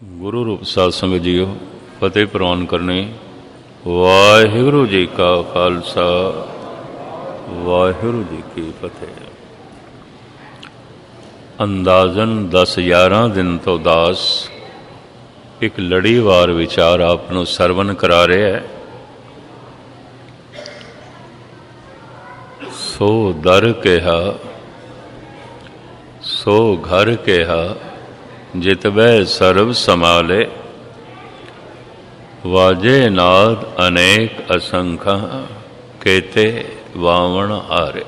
गुरु रूप साध संगत जीओ फतेह प्रवान करनी। वाहिगुरु जी का खालसा वाहिगुरु जी की फतेह। अंदाजन 10-11 दिन तो दास एक लड़ीवार विचार आपनों सरवण करा रहे है। सो दर कहा सो घर कहा जित वह सर्व समाले। वाजे नाद अनेक असंख्य केते वावण हारे।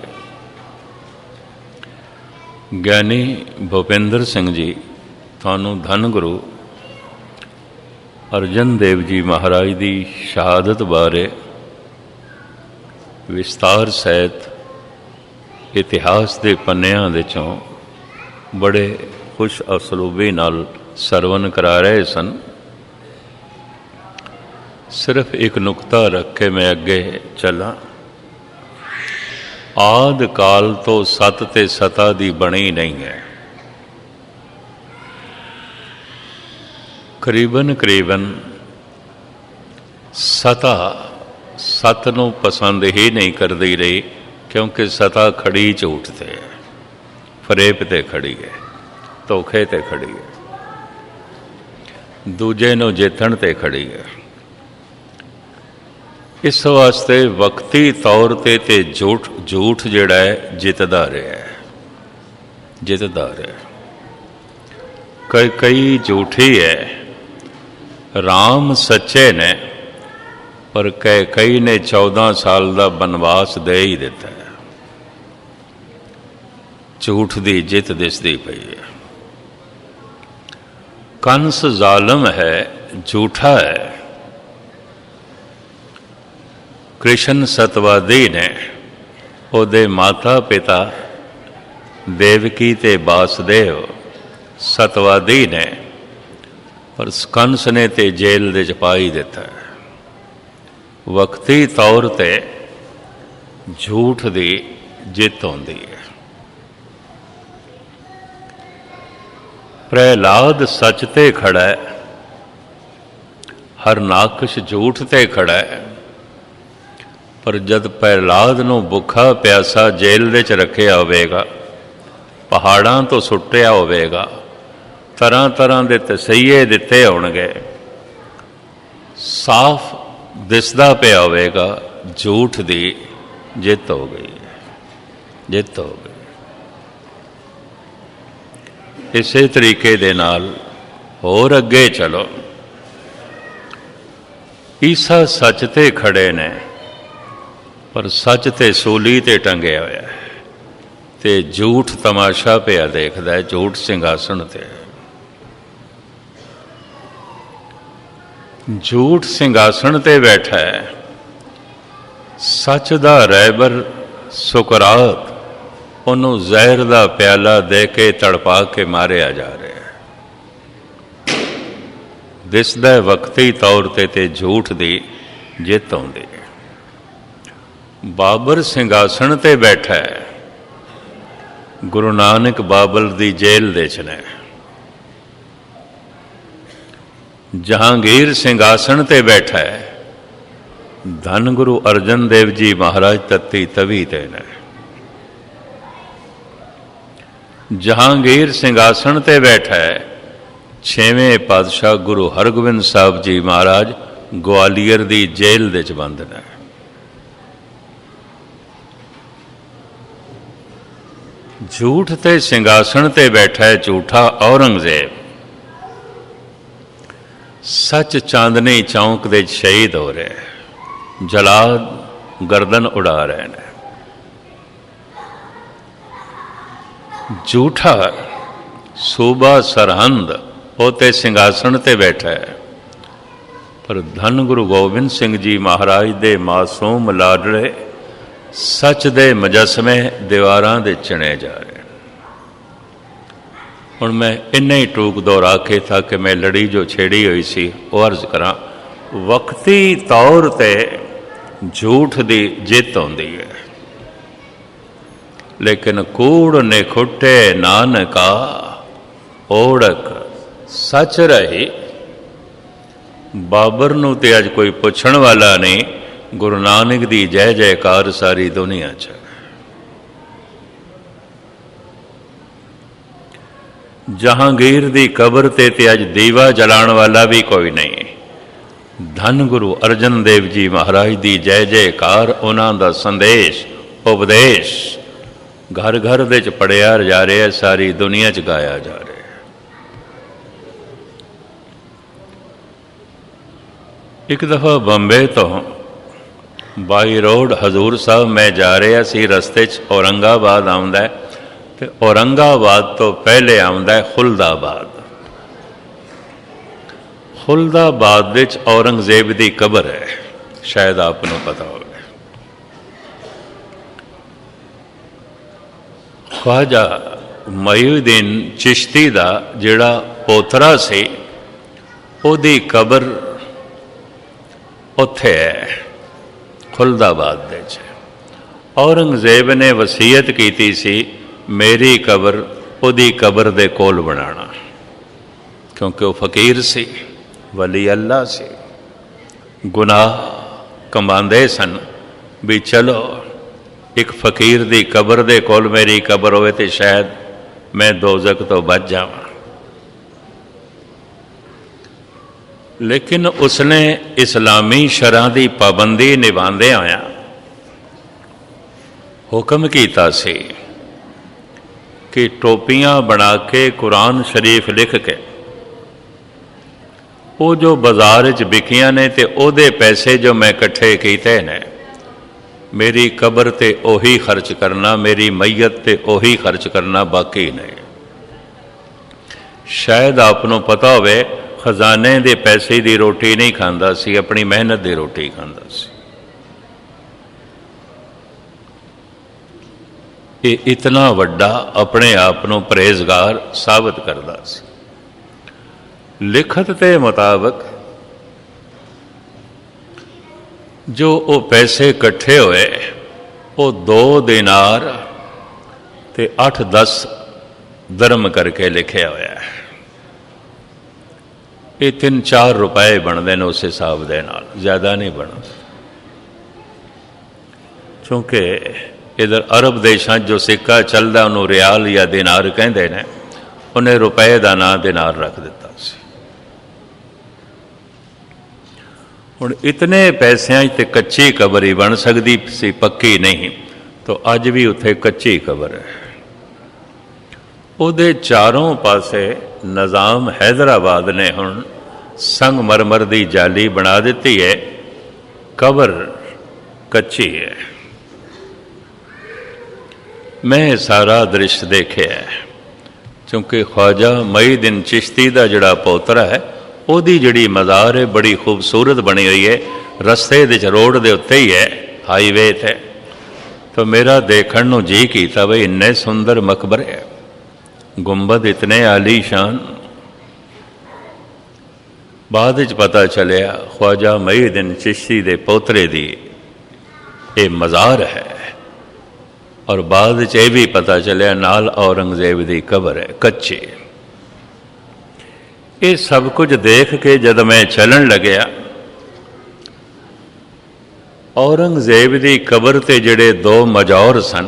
ज्ञानी भूपेंद्र सिंह जी थानू धन गुरु अर्जन देव जी महाराज की शहादत बारे विस्तार सहित इतिहास के पन्नियां दे चों बड़े खुश असलूबी नाल सरवण करा रहे सन। सिर्फ एक नुकता रख के मैं अगे चला। आद काल तो सत ते सता दी बनी नहीं है। करीबन सता सत नूं पसंद ही नहीं करती रही, क्योंकि सता खड़ी झूठ ते फरेब ते खड़ी है, धोखे ते खड़ी है, दूजे नूं जितण ते खड़ी है। इस वास्ते वक्ती तौर ते झूठ जिहड़ा है जितदा रहा है, जितदा रहा। कई झूठी है। राम सच्चे ने, पर कई ने 14 साल का बनवास दे ही दिता है। झूठ की जित दिसदी पई है। कंस जालम है, झूठा है। कृष्ण सतवादी ने, ओदे माता पिता देवकी ते वासुदेव सतवादी ने, पर कंस ने ते जेल दे च पाई दिता है। वक्ती तौर ते झूठ की जित होंदी है। प्रहलाद सच ते खड़ा है, हरनाकश झूठ ते खड़ा है। पर जद प्रहलाद नूं भुखा प्यासा जेल दे च रखिया होवेगा, पहाड़ां तो सुट्टिया होवेगा, तरह तरह के तसईये दिते होणगे, साफ दिसदा पिया होवेगा झूठ दी जित हो गई, जित हो गई। इसे तरीके दे नाल होर अगे चलो। ईसा सच ते खड़े ने, पर सच ते सूली ते टंगे होया है, ते झूठ तमाशा पिया देखदा है, झूठ सिंघासन ते। झूठ सिंघासन ते बैठा है। सच दा रहबर सुकरात उन्हों जहर का प्याला दे के तड़पा के मारिया जा रहा है। दिसदा वक्ती तौर ते झूठ की जित आउंदी है। बाबर सिंघासन ते बैठा है। गुरु नानक बाबल की जेल दे च ने। जहांगीर सिंघासन ते बैठा है। धन गुरु अर्जन देव जी महाराज तत्ती तवी ते ने। जहांगीर सिंघासन ते बैठा है। 6वें पातशाह गुरु हरगोबिंद साहब जी महाराज ग्वालियर की जेल दे च बंद ने। झूठ ते सिंघासन ते बैठा है झूठा औरंगजेब। सच चांदनी चौंक दे शहीद हो रहे, जलाद गर्दन उड़ा रहे हैं। झूठा सूबा सरहंद होते सिंघासन ते बैठा है, पर धन गुरु गोबिंद सिंह जी महाराज दे मासूम लाडले सच दे मुजस्मे दीवारां दे चणे जा रहे। हुण मैं इन्ना ही टूक दोहरा के था कि मैं लड़ी जो छेड़ी हुई सी वो अर्ज करा। वक्ती तौर ते झूठ की जित होंदी है, लेकिन कूड़ ने खुटे नानका ओढ़क सच रही बाबर नूं ते अज कोई पुछण वाला नहीं, गुरु नानक दी जय जयकार सारी दुनिया च। जहांगीर दी कबर ते अज दीवा जलाण वाला भी कोई नहीं। धन गुरु अर्जन देव जी महाराज दी जय जयकार, उन्हां दा संदेश उपदेश घर घर दे च पढ़िया जा रहा है, सारी दुनिया च गाया जा रहा है। एक दफ़ा बंबे तो बाई रोड हजूर साहब मैं जा रहा सी, रस्ते च औरंगाबाद आउंदा है, ते औरंगाबाद तो पहले आउंदा है खुलदाबाद। खुलदाबाद विच औरंगजेब की कबर है, शायद आपको पता हो। ख्वाजा मईउद्दीन चिश्ती का जिहड़ा पोतरा सी, उहदी कबर उत्थे है खुलदाबाद दे च। औरंगजेब ने वसीयत की सी मेरी कबर उहदी कबर दे कोल बनाना, क्योंकि वह फकीर सी, वली अल्लाह से, गुनाह कमांदे सन भी चलो एक फकीर दी कबर दे कोल मेरी कबर होवे ते शायद मैं दोजक तो बच जावां। लेकिन उसने इस्लामी शरह की पाबंदी निभांदे आया हुक्म कीता सी कि टोपियां बना के कुरान शरीफ लिख के वो जो बाजार च बिकियां ने ते ओदे पैसे जो मैं इकट्ठे कीते ने मेरी कबर ते ओही खर्च करना, मेरी मैयत ते ओही खर्च करना, बाकी नहीं। शायद आपनों पता होवे खजाने दे पैसे दी रोटी नहीं खांदा सी, अपनी मेहनत दी रोटी खांदा सी। ये इतना वड्डा अपने आप को परहेजगार साबित करता सी। लिखत के मुताबिक जो वो पैसे इकट्ठे हुए वो 2 दिनार ते 8-10 दरम करके लिखे हुआ है। ये 3-4 रुपए बनते हैं उस हिसाब के नाल, ज़्यादा नहीं बनते। क्योंकि इधर अरब देशों जो सिक्का चलता उन्होंने रियाल या दिनार कहते हैं, उन्हें रुपए का नाम दिनार रख दिता सी। हुण इतने पैसों ते कच्ची कबर ही बन सकती सी, पक्की नहीं। तो अज भी उत्थे कच्ची कबर है। उहदे चारों पासे निज़ाम हैदराबाद ने हुण संगमरमर की जाली बना दी है, कबर कच्ची है। मैं सारा दृश्य देखे है, क्योंकि ख्वाजा मईउद्दीन चिश्ती का जिहड़ा पोतरा है ਉਹਦੀ ਜਿਹੜੀ मज़ार है बड़ी खूबसूरत बनी हुई है, रस्ते दे रोड के उत्ते ही है, हाईवे थे। तो मेरा देखण नूं जी कीता बई इन्ने सुंदर मकबरे है, गुंबद इतने आलीशान। बाद विच पता चलिया ख्वाजा मईउद्दीन चिश्ती दे पोतरे दी ये मज़ार है, और बाद विच ये भी पता चलिया नाल औरंगजेब की कबर है कच्ची। ये सब कुछ देख के जब मैं चलन लग्या, औरंगजेब की कबर ते जिहड़े 2 मजौर सन,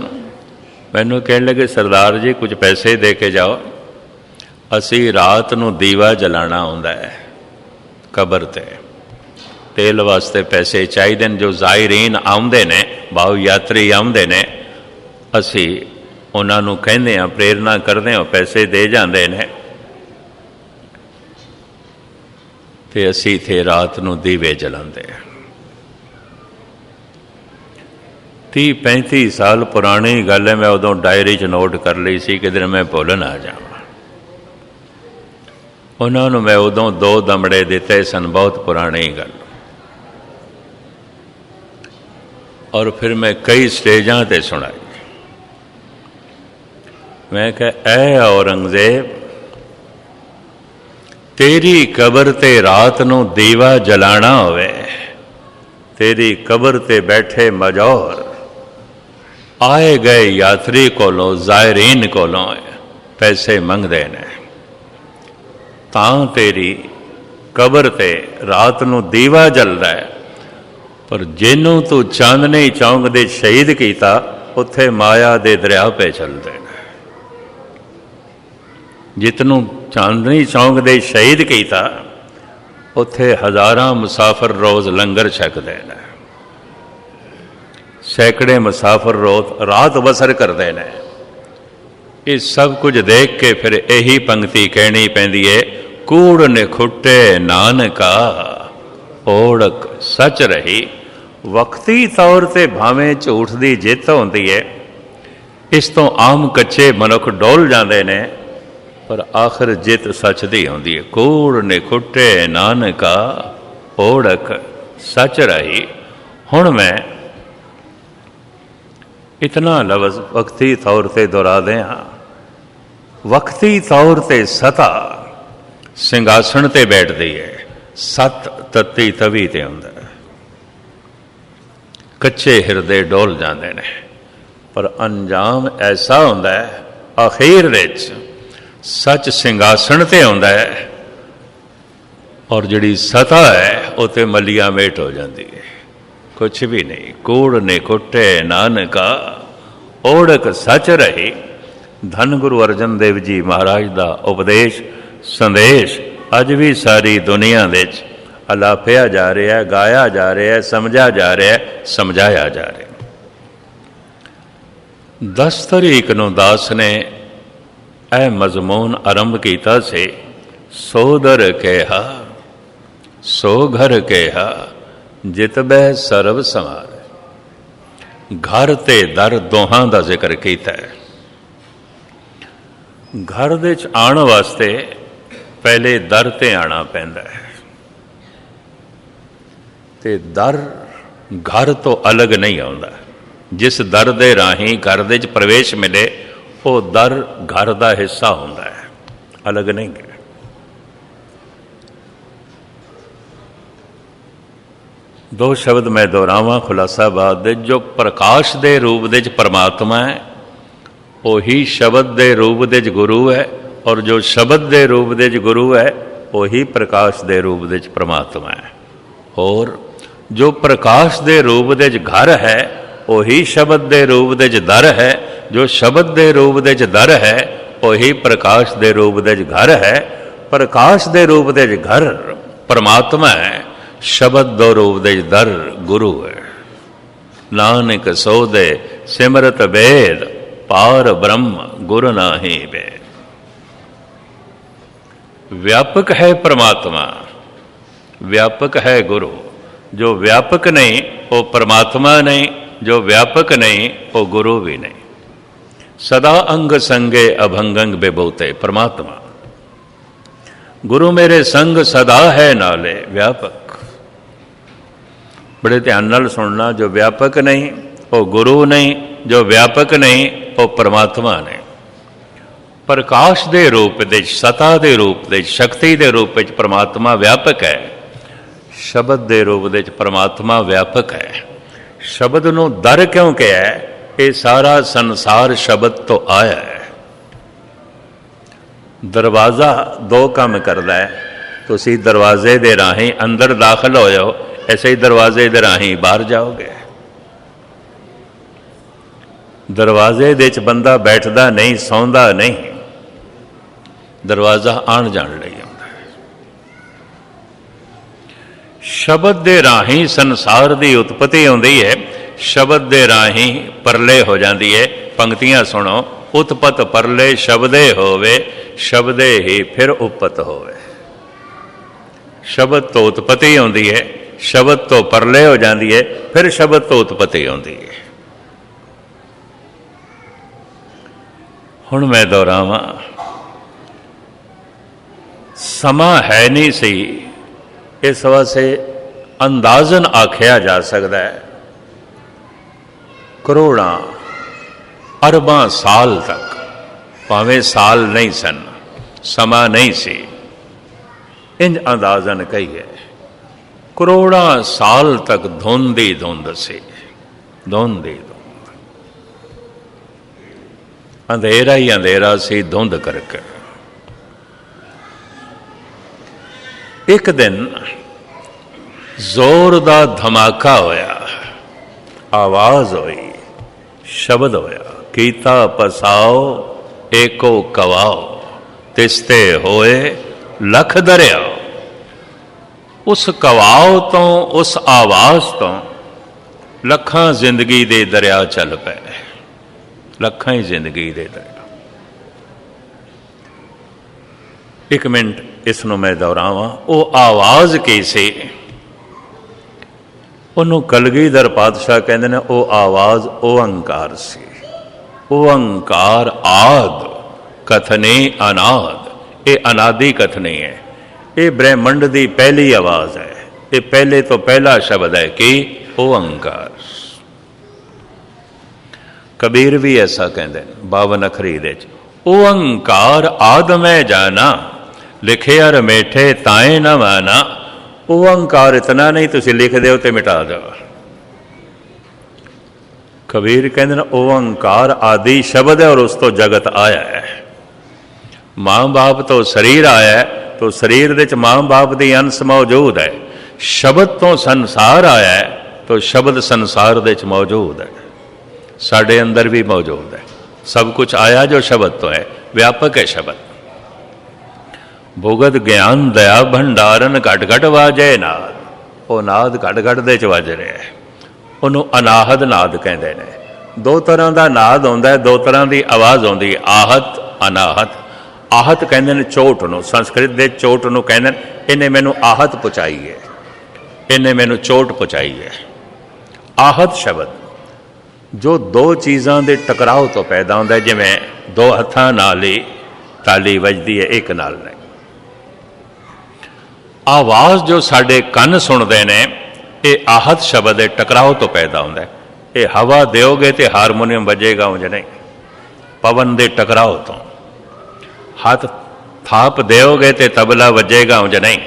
मैनू कहने लगे सरदार जी कुछ पैसे दे के जाओ, असी रात नूं दीवा जलाना आउंदा है कबर ते, तेल वास्ते पैसे चाहिए जो ज़ायरीन आउंदे ने, भाव यात्री आउंदे ने, असी उन्हां नूं कहंदे हां, प्रेरणा करदे हां, पैसे दे जांदे ने, ते असी थे रात नूं दीवे जलांदे। 30-35 साल पुरानी गल है, मैं उदों डायरी च नोट कर ली सी, किधर मैं भुल ना जावां। उन्होंने मैं उदों 2 दमड़े दिते सन, बहुत पुरानी गल। और फिर मैं कई स्टेजां ते सुनाई। मैं कहा ऐ औरंगजेब, तेरी कबर ते रात नूं दीवा जलाना होवे, तेरी कबर ते बैठे मजौर आए गए यात्री कोलों, ज़ायरीन कोलों पैसे मंगदे ने, तां तेरी कबर ते रात नूं दीवा जलदा है, पर जिन्हों तू चांदनी चौंक दे शहीद किया उत्थे माया दे दरिया पे चलते हैं। जितनों चांदनी चौंक दे शहीद किया उत्थे हज़ारां मुसाफिर रोज़ लंगर छकते हैं, सैकड़े मुसाफिर रोज़ रात बसर करते हैं। ये सब कुछ देख के फिर यही पंक्ति कहनी पैंदी है, कूड़ निखुटे नानका ओढ़क सच रही। वक्ती तौर पर भावें झूठ की जित होती है, इस तो आम कच्चे मनुख डोल जाते हैं, पर आखिर जित सच की होती है। कूड़ निखुटे नानका ओढ़क सच रही। हुण मैं इतना लफ्ज़ वक्ती तौर पर दोहरा दें। वक्ती तौर पर सता सिंघासन ते बैठती है, सत तत्ती तवी ते हुंदा है। कच्चे हिरदे डोल जाते हैं, पर अंजाम ऐसा होंदा है आखिर विच सच सिंघासन ते आउंदा है, और जिहड़ी सता है वो तो मलिया मेट हो जाती है, कुछ भी नहीं। कूड़ ने कुटे नानका ओढ़क सच रही। धन गुरु अर्जन देव जी महाराज का उपदेश संदेश अज भी सारी दुनिया विच अलापिया जा रहा है, गाया जा रहा है, समझा जा रहा है, समझाया जा रहा है। 10 तारीख नूं दास ने यह मजमून आरंभ किया से, सो दर कहा सो घर कहा जित बह सर्व संवार। घर ते दर दोहां का जिक्र किया है। घर दे आने वास्ते पहले दर ते आना पैंदा है, ते दर घर तो अलग नहीं आता। जिस दर दे राही घर दे प्रवेश मिले वो दर घर का हिस्सा होता है, अलग नहीं है। दो शब्द मैं दोहरावां खुलासा बाद दे। जो प्रकाश दे रूप दे परमात्मा है वही शब्द दे रूप दे गुरु है, और जो शब्द दे रूप दे गुरु है वही प्रकाश दे रूप दे परमात्मा है। और जो प्रकाश दे रूप दे घर है वही शब्द दे रूप दे दर है। जो शब्द दे रूप दे दर है वही प्रकाश दे रूप दे घर है। प्रकाश दे रूप दे घर परमात्मा है, शब्द दो रूप दे दर गुरु है। नानक सो दे सिमरत वेद पार ब्रह्म गुरु नाहि वेद। व्यापक है परमात्मा, व्यापक है गुरु। जो व्यापक नहीं वो परमात्मा नहीं, जो व्यापक नहीं वो गुरु भी नहीं। सदा अंग संगे अभंगंग बेबोते परमात्मा। गुरु मेरे संग सदा है नाले व्यापक। बड़े ध्यान नाल सुनना, जो व्यापक नहीं वो गुरु नहीं, जो व्यापक नहीं वो परमात्मा नहीं। प्रकाश दे रूप दे, सता दे रूप दे, शक्ति दे रूप में परमात्मा व्यापक है। शब्द दे रूप दे परमात्मा व्यापक है। शब्द नूं दर क्यों कहा है? ये सारा संसार शब्द तो आया है। दरवाज़ा दो काम करता है। तुसी दरवाजे दे राही अंदर दाखिल हो जाओ, ऐसे ही दरवाजे दे राही बाहर जाओगे। दरवाजे दे बंदा बैठदा नहीं, सौंदा नहीं, दरवाज़ा आण जाण लई आउंदा है। शब्द दे राही संसार की उत्पत्ति आउंदी है, शब्द दे राही परले हो जाती है। पंक्तियां सुनो, उत्पत परले शब्दे होवे, शब्दे ही फिर उपत होवे। शब्द तो उत्पत्ति आउंदी है, शब्द तो परले हो जाती है, फिर शब्द तो उत्पत्ति आउंदी है। हुण मैं दोहरावां, समा है नहीं सी, इस वास्ते अंदाजन आख्या जा सकता है करोड़ां अरबां साल तक, भावें साल नहीं सन, समा नहीं सी, इंज अंदाजन कहिए करोड़ां साल तक धुंध ही धुंध सी, धुंध ही धुंध, अंधेरा ही अंधेरा सी धुंध करके। एक दिन जोर दा धमाका होया, आवाज हुई, शब्द होया, कीता पसाओ एको कवाओ, तिसते होए लख दरिया। उस कवाओ तो, उस आवाज तो लखां जिंदगी दे दरिया चल पे, लखां ही जिंदगी दे दरिया। एक मिनट इसनों मैं दोहरावां, वो आवाज की सी, उन्होंने कलगीधर पातशाह कहते हैं वो आवाज ओंकार सी। ओंकार आद कथने अनाद, ये अनादि कथनी है, ये ब्रह्मंड की पहली आवाज है, ये पहले तो पहला शब्द है कि ओंकार। कबीर भी ऐसा कहते हैं 52 अखरी दे, ओंकार आद मैं जाना, लिखे अर मेठे ताए न माना। ओंकार इतना नहीं तुसी लिख दो तो मिटा दो। कबीर कहते हैं ओंकार आदि शब्द है और उस तो जगत आया है। मां बाप तो शरीर आया है, तो शरीर दे मां बाप की अंश मौजूद है। शब्द तो संसार आया है, तो शब्द संसार दे मौजूद है, साढ़े अंदर भी मौजूद है। सब कुछ आया जो शब्द तो है, व्यापक है शब्द। भुगत ज्ञान दया भंडारन घट घट वाजे नाद, वो नाद घट घट दे च वज रहा है, उन्होंने अनाहद नाद कहते हैं। दो तरह का नाद आता है, दो तरह की आवाज़ आती है, आहत अनाहत। आहत कहते हैं चोट नूं, संस्कृत के चोट नूं कहते हैं इन्हें मैनू आहत पहुँचाई है, इन्हें मैनू चोट पहुँचाई है। आहत शब्द जो दो चीज़ों के टकराव तो पैदा होता है, जिवें दो हत्थां नाल ही ताली वजदी है एक नाल नहीं। आवाज़ जो साढ़े कन सुनते हैं, ये आहत शब्द के टकराव तो पैदा होता है। ये हवा दोगे तो हारमोनीयम बजेगा उंज नहीं, पवन के टकराव तो। हाथ थाप दोगे तो तबला वजेगा उंज नहीं।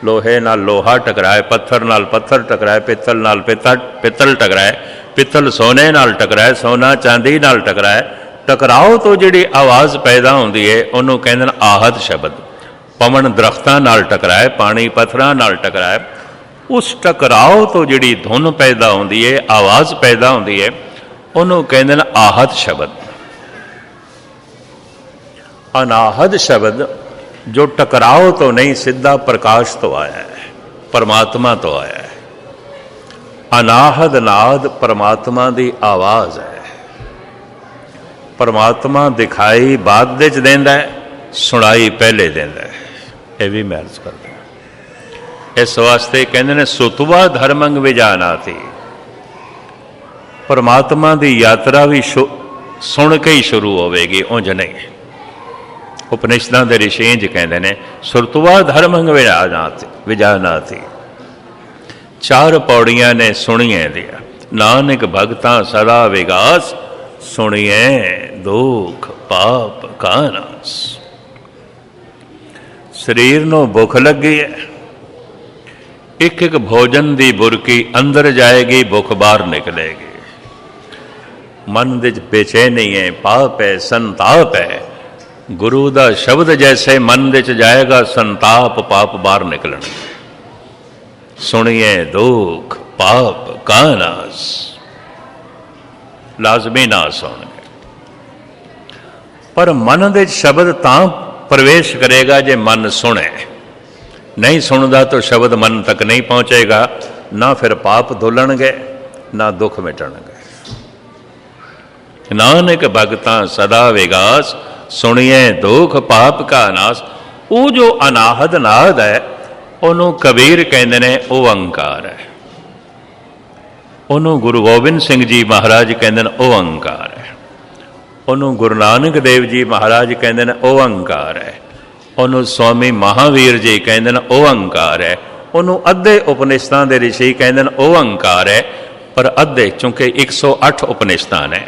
लोहे नाल लोहा टकराए, पत्थर नाल पत्थर टकराए, पित्तल नाल पित्तल टकराए, पित्तल सोने नाल टकराए, सोना चांदी नाल टकराए। टकराव तो जिहड़ी आवाज़ पैदा होती है उन्होंने कहते हैं आहत शब्द। पवन दरख्तां नाल टकराए, पानी पत्थरां नाल टकराए, उस टकराव तो जिहड़ी धुन पैदा होती है, आवाज़ पैदा होती है, उन्होंने कहते हैं आहत शब्द। अनाहत शब्द जो टकराव तो नहीं, सीधा प्रकाश तो आया है, परमात्मा तो आया है। अनाहद नाद परमात्मा की आवाज़ है। परमात्मा दिखाई बाद विच देंदा है, सुनाई पहले देंदा है। यह भी मैं अर्ज करता हूं। इस वास्ते कहते हैं सुतवा धर्मंग विजाना थी। परमात्मा की यात्रा भी सुन के ही शुरू होगी, उंज नहीं। उपनिषदां दे ऋषि इंज कहते हैं सुरतवा धर्मंग विजाना थी। 4 पौड़ियां ने सुनिए दिया, नानक भगतां सदा विगास, सुनिए दुख पाप का नास। शरीर नूं भुख लगी है, एक एक भोजन की बुरकी अंदर जाएगी, भुख बाहर निकलेगी। मन विच बेचैनी है, पाप है, संताप है। गुरु का शब्द जैसे मन विच जाएगा, संताप पाप बाहर निकलणगे। सुनिए दुख पाप का नास, लाजमी नास होणगे। पर मन दे शब्द तां प्रवेश करेगा जे मन सुने। नहीं सुनदा तो शब्द मन तक नहीं पहुंचेगा, ना फिर पाप धुलणगे ना दुख मिटणगे। नानक भगतां सदा विगास, सुनिए दुख पाप का नाश। वो जो अनाहद नाद है उन्होंने कबीर कहते हैं ओंकार है। उन्होंने गुरु गोबिंद सिंह जी महाराज कहते हैं ओंकार है। उन्होंने गुरु नानक देव जी महाराज कहते हैं ओंकार है। उन्होंने स्वामी महावीर जी कहते हैं ओंकार है। उन्होंने अद्धे उपनिषदां दे ऋषि कहते हैं ओंकार है। पर अद्धे चूंकि 108 उपनिषदां ने,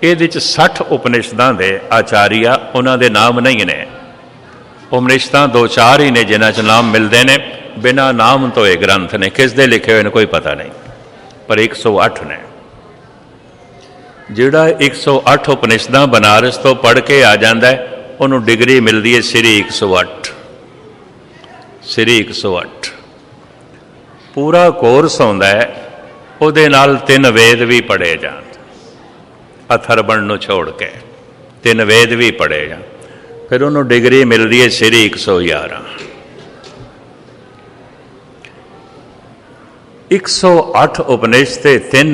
ये 60 उपनिषदां दे आचार्य उन्हों के नाम नहीं ने। उपनिषदां 2-4 ही ने जिन्हां च नाम मिलते हैं, बिना नाम तो ये ग्रंथ ने, किस दे लिखे हुए ने कोई पता नहीं, पर 108 ने। जिहड़ा 108 उपनिषदां बनारस तो पढ़ के आ जाता है, उन्होंने डिग्री मिलती है श्री 108। ਸ੍ਰੀ 108 पूरा कोर्स आउंदा है, ਉਹਦੇ ਨਾਲ 3 वेद भी पढ़े जाण, अथर्वण ਨੂੰ छोड़ के 3 वेद भी पढ़े जाण, फिर ਉਹਨੂੰ डिग्री मिलती है स੍ਰੀ 111। 108 उपनिषद ते 3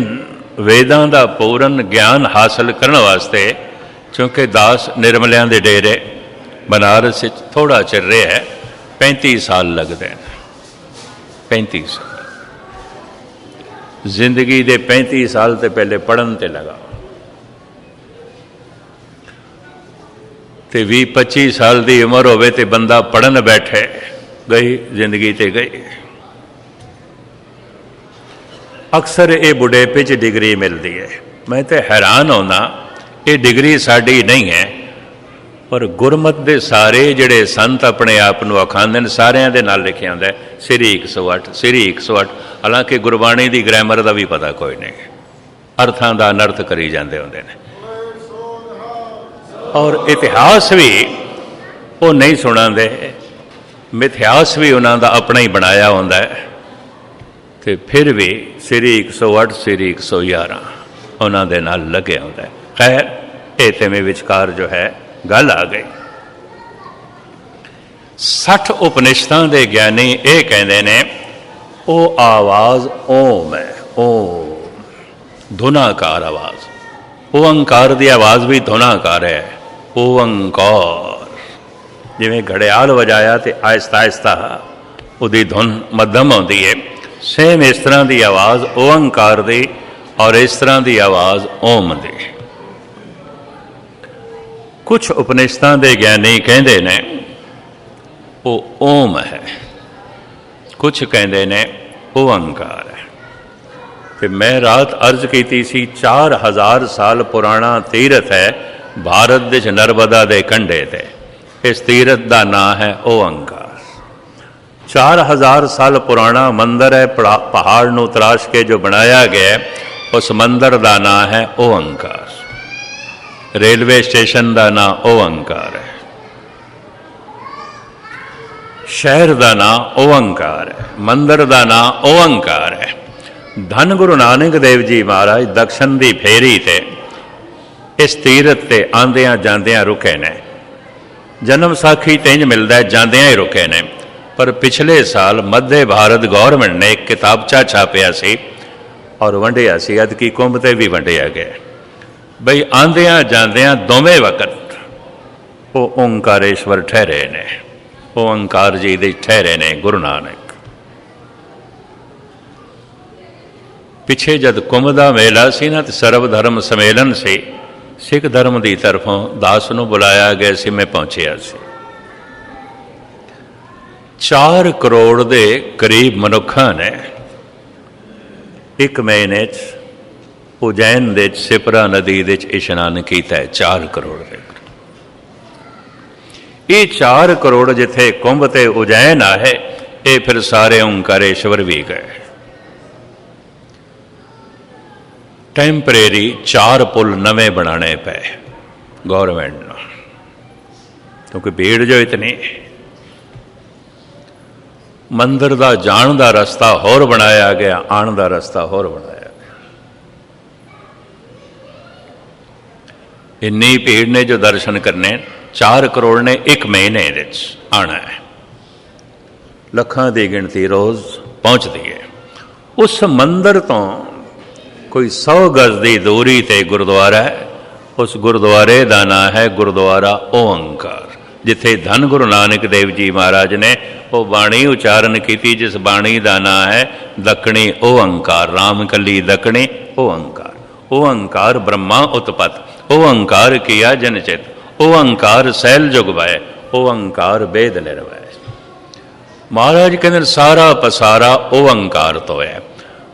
वेदां ਦਾ पूर्ण ਗਿਆਨ हासिल करने वास्ते, क्योंकि दास निर्मलियां ਦੇ डेरे बनारस थोड़ा चिर रहा है, 35 साल लगते हैं। 35 साल जिंदगी के 35 साल तो पहले पढ़न ते लगा, तो 20-25 साल की उम्र होवे ते बंदा पढ़न बैठे, गई जिंदगी ते गई। अक्सर ये बुढ़ेपे च डिग्री मिलती है। मैं तो हैरान होना, ये डिग्री साड़ी नहीं है, पर गुरमत के सारे जिहड़े संत अपने आप को अखांदे ने, सारियां दे नाल लिखिया होंदा है स੍ਰੀ 108 स੍ਰੀ 108। हालांकि गुरबाणी की ग्रैमर का भी पता कोई नहीं, अर्थां का अनर्थ करी जाते होंदे ने, और इतिहास भी वो नहीं सुणांदे, मिथिहास भी उन्हां दा अपना ही बनाया होंदा है। तो फिर भी स੍ਰੀ 108 स੍ਰੀ 111 उन्हां दे नाल लगे होंदा है। खैर ये ते में विचकार जो है गल आ गई। 60 उपनिषदां दे ज्ञानी ये कहते हैं वो आवाज़ ओम है, ओम धुनाकार आवाज़, ओंकार की आवाज़ भी धुनाकार है। ओंकार जिवें घड़ियाल वजाया तो आहिस्ता आहिस्ता उसकी धुन मध्यम आती है, सेम इस तरह की आवाज़ ओंकार की और इस तरह की आवाज़ ओम की। कुछ उपनिषदां दे ज्ञानी कहते हैं वो ओम है, कुछ कहते हैं ओंकार है। तो मैं रात अर्ज की सी, 4000 साल पुराना तीरथ है भारत देश नर्मदा के कंढे ते, इस तीरथ का नाम है ओंकार। 4000 साल पुराना मंदिर है, पहाड़ नूं तराश के जो बनाया गया है, उस मंदिर का नाम है ओंकार। रेलवे स्टेशन का नाम ओंकार है, शहर का नाम ओंकार है, मंदिर का नाम ओंकार है। धन गुरु नानक देव जी महाराज दक्षिण की फेरी ते इस तीरथ ते आंदियां जांदियां रुके ने। जन्म साखी तेंज मिलता है, जांदियां ही रुके ने। पर पिछले साल मध्य भारत गौरमेंट ने एक किताबचा छापिया सी और वंडिया सी, अदकी कुंभ ते भी वंडिया गया बई आंदियां जांदियां दोवें वक्त वो ओंकारेश्वर ठहरे ने, ओंकार जी दे ठहरे ने गुरु नानक। पिछे जद कुंभ का मेला सी ना, तो सर्वधर्म सम्मेलन से सिख धर्म की तरफों दास नूं बुलाया गया सी, मैं पहुंचया सी। 4 करोड़ के करीब मनुखा ने एक महीने उज्जैन दे सिपरा नदी दे इशनान किया है। 4 करोड़ के, ये 4 करोड़ जिथे कुंभ ते उज्जैन आए, ये फिर सारे ओंकारेश्वर भी गए। टैंपरेरी 4 पुल नवे बनाने पे गौरमेंट ने, क्योंकि भीड़ जो इतनी। मंदिर का जाण का रस्ता होर बनाया गया, आण का रस्ता होर बनाया गया। इन्नी भीड़ ने जो दर्शन करने, 4 करोड़ ने एक महीने आना है। लखां की गिनती रोज़ पहुँचती है। उस मंदिर तो कोई 100 गज की दूरी ते गुरुद्वारा है। उस गुरुद्वारे का नाम है गुरुद्वारा ओंकार, जिथे धन गुरु नानक देव जी महाराज ने वो बाणी उच्चारण की, जिस बाणी का नाम है दक्षिणी ओंकार। राम कली दक्षिणी ओंकार। ओंकार ब्रह्मा उत्पत, ओंकार किया जनचित, ओंकार सैल जुग भय, ओंकार वेद निर्भय। महाराज कहते सारा पसारा ओंकार तो है।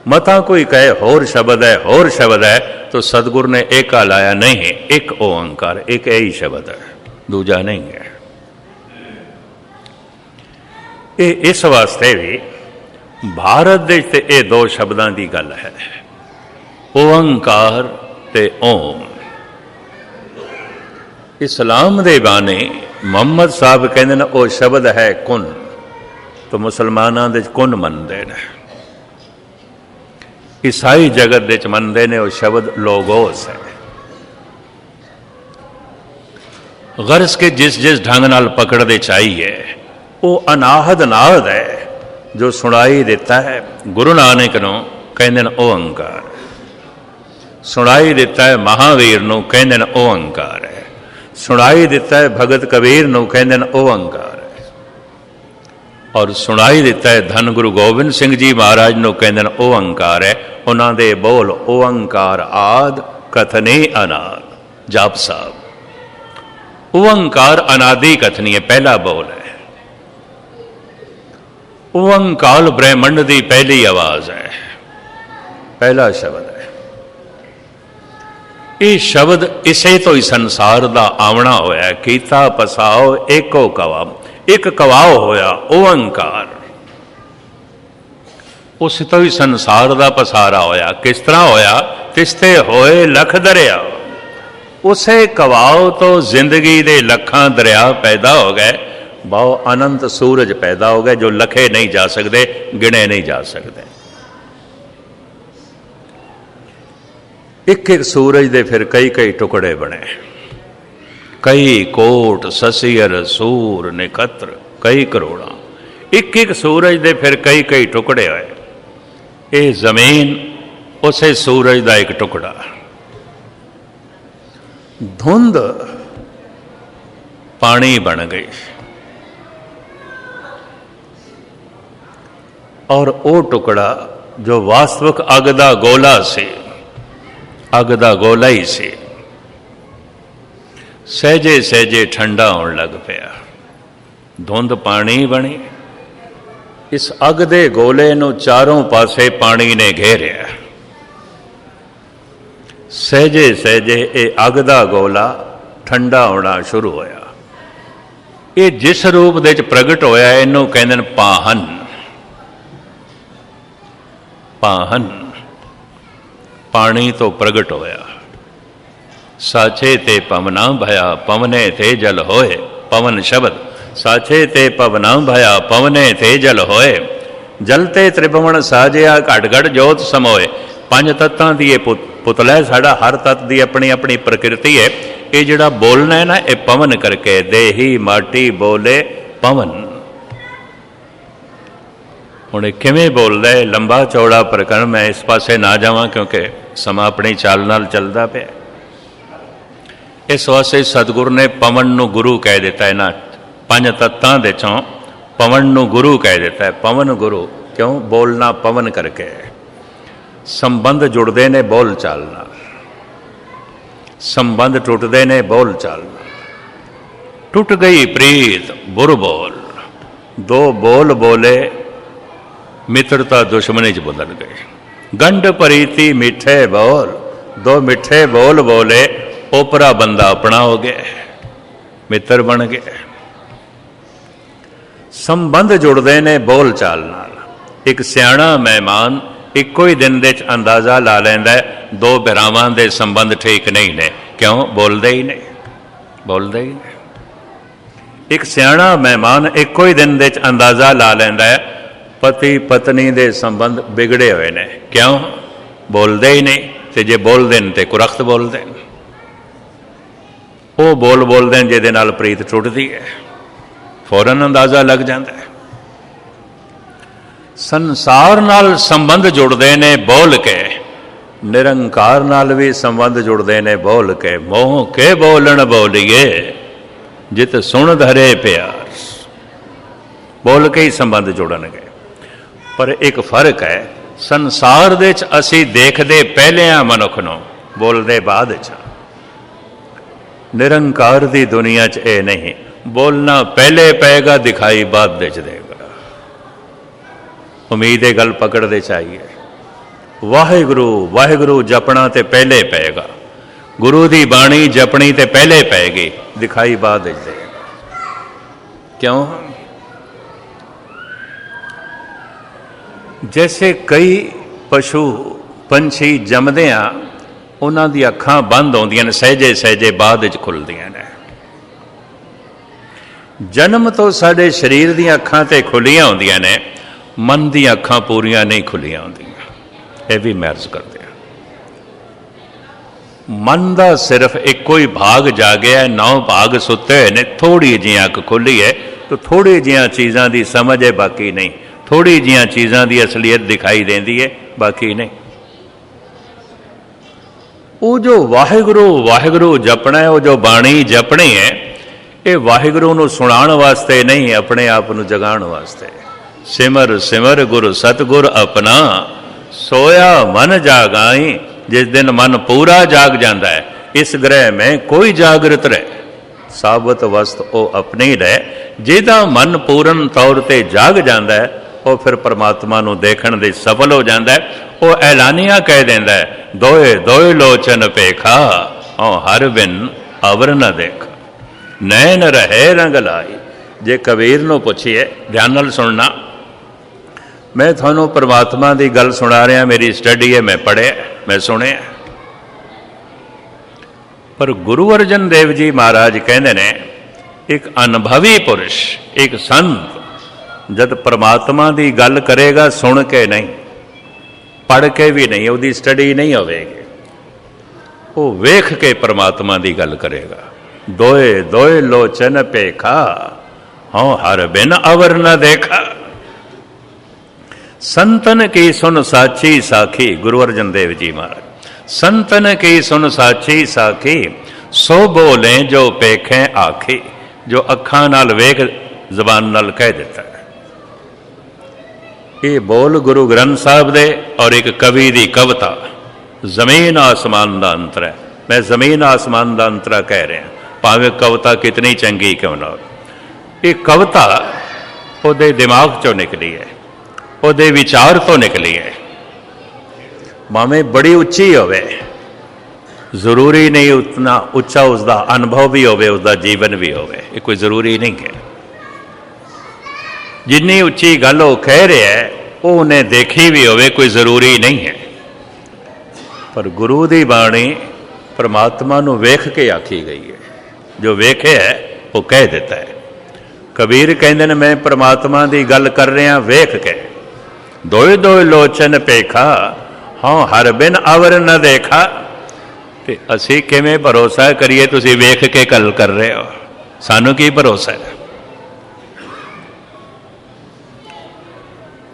मता कोई कहे होर शब्द है, होर शब्द है, तो सतगुरु ने एक लाया नहीं, एक ओंकार, एक यही शब्द है, दूजा नहीं है। ये इस वास्ते भी भारत देश ते ये 2 शब्दों की गल है, ओंकार ते ओम। इस्लाम दे बाने मुहम्मद साहब कहते हैं वो शब्द है कुन, तो मुसलमानों दे कुन मनते हैं, ईसाई जगत दे मनते ने वो शब्द लोगोस है। गर्ज के जिस जिस ढंग नाल पकड़ते चाहिए वो अनाहद नाहद है जो सुनाई दिता है गुरु नानक नूं कहंदे ने ओंकार, सुनाई दिता है महावीर नूं कहंदे ने ओंकार है, सुनाई दिता है भगत कबीर नूं कहंदे ने ओंकार है, और सुनाई दिता है धन गुरु गोबिंद सिंह जी महाराज नूं कहंदे ने ओंकार है। उन्हां दे बोल ओंकार आद कथने अनाद, जाप साहब ओंकार अनादि कथनी है, पहला बोल है। ओंकार ब्रह्मंड की पहली आवाज है, पहला शब्द है। ये शब्द इसे तो ही संसार का आवना होया, कीता पसाओ एको कवा, एक कवाओ होया ओंकार, उस तो ही संसार का पसारा होया। किस तरह होया? तिसते होए लख दरिया, उसे कवाओ तो जिंदगी दे लखां दरिया पैदा हो गए, बहु अनंत सूरज पैदा हो गए जो लखे नहीं जा सकते, गिने नहीं जा सकते। एक एक सूरज दे फिर कई कई टुकड़े बने, कई कोट ससियर सूर निकत्र कई करोड़ा, एक एक सूरज दे फिर कई कई टुकड़े होए। ये जमीन उसे सूरज का एक टुकड़ा, धुंध पानी बन गई, और वो टुकड़ा जो वास्तविक अग दा गोला से, अग दा गोला ही से, सहजे सहजे ठंडा होने लग पाया। धुंध पानी बनी, इस अग दे गोले नूं चारों पासे पानी ने घेरिया। सहजे सहजे ये अग दा गोला ठंडा होना शुरू होया। ये जिस रूप दे प्रगट होया इनू कहंदे ने पाहन, पाहन पानी तो प्रगट होया। साचे ते पवना भया पवने थे जल होए, पवन शब्द साचे ते पवना भया पवने थे जल होए, जलते त्रिभुवन साजिया घट घट जोत समोए। पंज तत्तां दी पुतला है साड़ा, हर तत्त की अपनी अपनी प्रकृति है। ये जिहड़ा बोलना है ना, ये पवन करके, देही माटी बोले पवन। हुण किवें बोलदा है, लंबा चौड़ा प्रकरण, मैं इस पासे ना जावां क्योंकि समा अपनी चाल नाल चलदा पिया। इस वास्ते सतगुरु ने पवन नूं गुरु कह दिता है ना, पंज तत्तां दे चों पवन नूं गुरु कह दिता है। पवन गुरु क्यों? बोलना पवन करके। संबंध जुड़ते ने बोल चाल नाल, संबंध टुटते ने बोल चाल नाल। टुट गई प्रीत बुर बोल, दो बोल बोले मित्रता दुश्मनी च बदल गई। गंढ प्रीति मिठे बोल, दो मिठे बोल बोले ओपरा बंदा अपना हो गया, मित्र बन गया। संबंध जुड़ते ने बोल चाल नाल। एक सियाणा मेहमान इको ही दिन दे अंदाजा ला लैंदा है दो भरावां दे संबंध ठीक नहीं ने, क्यों? बोलते ही नहीं, बोलते ही नहीं। एक सियाणा मेहमान इको ही दिन दे अंदाजा ला लैंदा है पति पत्नी दे संबंध बिगड़े हुए ने, क्यों? बोलते ही नहीं। ते जे बोलते हैं तो कुरख्त बोलते हैं, वो बोलते हैं जिहदे नाल प्रीत टुटदी है, फौरन अंदाजा लग जाता है। संसार नाल संबंध जुड़ते ने बोल के, निरंकार नाल भी संबंध जुड़ते ने बोल के। मोह के बोलन बोलिए जित सुन धरे प्यार, बोल के ही संबंध जुड़नगे। पर एक फर्क है, संसार दे च असी देखते पहले आ मनुख नूं, बोलते बाद च। निरंकार दी दुनिया च ये नहीं, बोलना पहले पेगा दिखाई बाद दे च देगा। उम्मीद है गल पकड़ते चाहिए। वाहिगुरु वाहिगुरु जपना ते पहले पेगा, गुरु दी बाणी जपनी ते पहले पेगी, दिखाई बाद दे देगा। क्यों? जैसे कई पशु पंछी जमदिया उन्हां दी अखां बंद होंदियां ने, सहजे सहजे बाद च खुलदियां ने। जन्म तो साडे शरीर दी अखां ते खुलियां होंदियां ने, मन दी अखां पूरियां नहीं खुलियां होंदियां। यह भी मैरिज करते हैं। मन का सिर्फ एको ही भाग जागया, 9 भाग सुते हुए ने, थोड़ी जी अख खुली है तो थोड़ी जिहियां चीज़ों की समझ है, बाकी नहीं। थोड़ी जिहियां चीज़ों की असलियत दिखाई देती है, बाकी नहीं। वो जो वाहिगुरु वाहिगुरु जपना है, वो जो बाणी जपनी है, ये वाहिगुरु नूं सुणाण वास्ते नहीं, अपने आप नूं जगाण वास्ते। सिमर सिमर गुरु सतगुर अपना, सोया मन जागाई। जिस दिन मन पूरा जाग जाता है, इस ग्रह में कोई जागृत रहे, साबत वस्त वो अपनी रहे। जिहदा मन पूर्ण तौर पर जाग जाता है, वो फिर परमात्मा नूं देखण दे सफल हो जाता है। वो ऐलानिया कह देंदा है, दोए दोए लोचन पेखा, औ हर बिन अवर न देखा, नैन रहे रंग लाई। जे कबीर नूं पुछिए, ध्यान नाल सुनना, मैं थानू परमात्मा की गल सुना रहा, मेरी स्टडी है, मैं पढ़िया, मैं सुनिया। पर गुरु अर्जन देव जी महाराज कहते ने, एक अनुभवी पुरुष, एक संत जब परमात्मा की गल करेगा, सुन के नहीं, पढ़ के भी नहीं, उसकी स्टडी नहीं होगी, वो वेख के परमात्मा की गल करेगा। दोए दोए लोचन पेखा, हाँ हर बिन अवर न देखा। संतन की सुन साची साखी, गुरु अर्जन देव जी महाराज। संतन की सुन साची साखी, सो बोले जो पेखें आखी। जो अखां नाल वेख, जबान नाल कह देता है। ये बोल गुरु ग्रंथ साहब दे और एक कवि की कविता, जमीन आसमान का अंतर है। मैं जमीन आसमान का अंतरा कह रहा, भावें कविता कितनी चंगी क्यों ना हो। ये कविता उहदे दिमाग चों निकली है, उहदे विचार तो निकली है। भावें बड़ी उच्ची होवे, जरूरी नहीं उतना उच्चा उसका अनुभव भी होवे, उसका जीवन भी होवे, ये कोई जरूरी नहीं है। जिन्नी उच्ची गल वो कह रहा है, वो उन्हें देखी भी होवे, कोई जरूरी नहीं है। पर गुरु की बाणी परमात्मा नूं वेख के आखी गई है। जो वेखे है वो कह देता है। कबीर कहते हैं, मैं परमात्मा की गल कर रहा वेख के। दोए दोए लोचन पेखा, हाँ हर बिन अवर न देखा। ते असी किवें भरोसा करिए, तुसीं वेख के गल कर रहे हो, सानू की भरोसा है?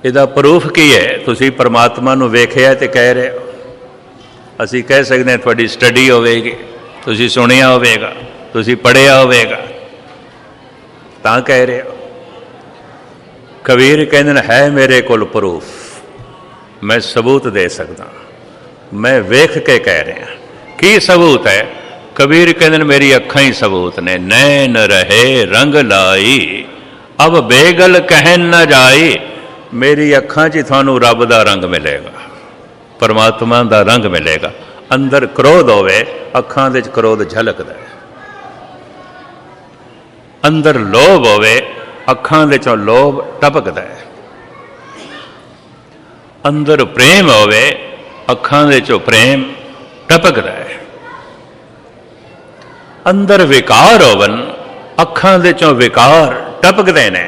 इसदा प्रूफ की है? तुसीं परमात्मा नूं वेखिया ते कह रहे हो। असी कह सकते हैं थोड़ी स्टडी होवेगी, तुसीं सुनिया होवेगा, तुसीं पढ़िया होवेगा, तां कह रहे हो। कबीर कहते है मेरे कोल प्रूफ, मैं सबूत दे सकता, मैं वेख के कह रहा। की सबूत है? कबीर कहते मेरी अखां ही सबूत ने। नैन रहे रंग लाई, अब बेगल कहन न जाई। मेरी अखां च थानू रब दा रंग मिलेगा, परमात्मा दा रंग मिलेगा। अंदर क्रोध होवे, अखां दे क्रोध झलकदा है। अंदर लोभ होवे, अखां दे चों लोभ टपकदा है। अंदर प्रेम होवे, अखां दे चों प्रेम टपकदा है। अंदर विकार होवन, अखां दे चों विकार टपकदे ने।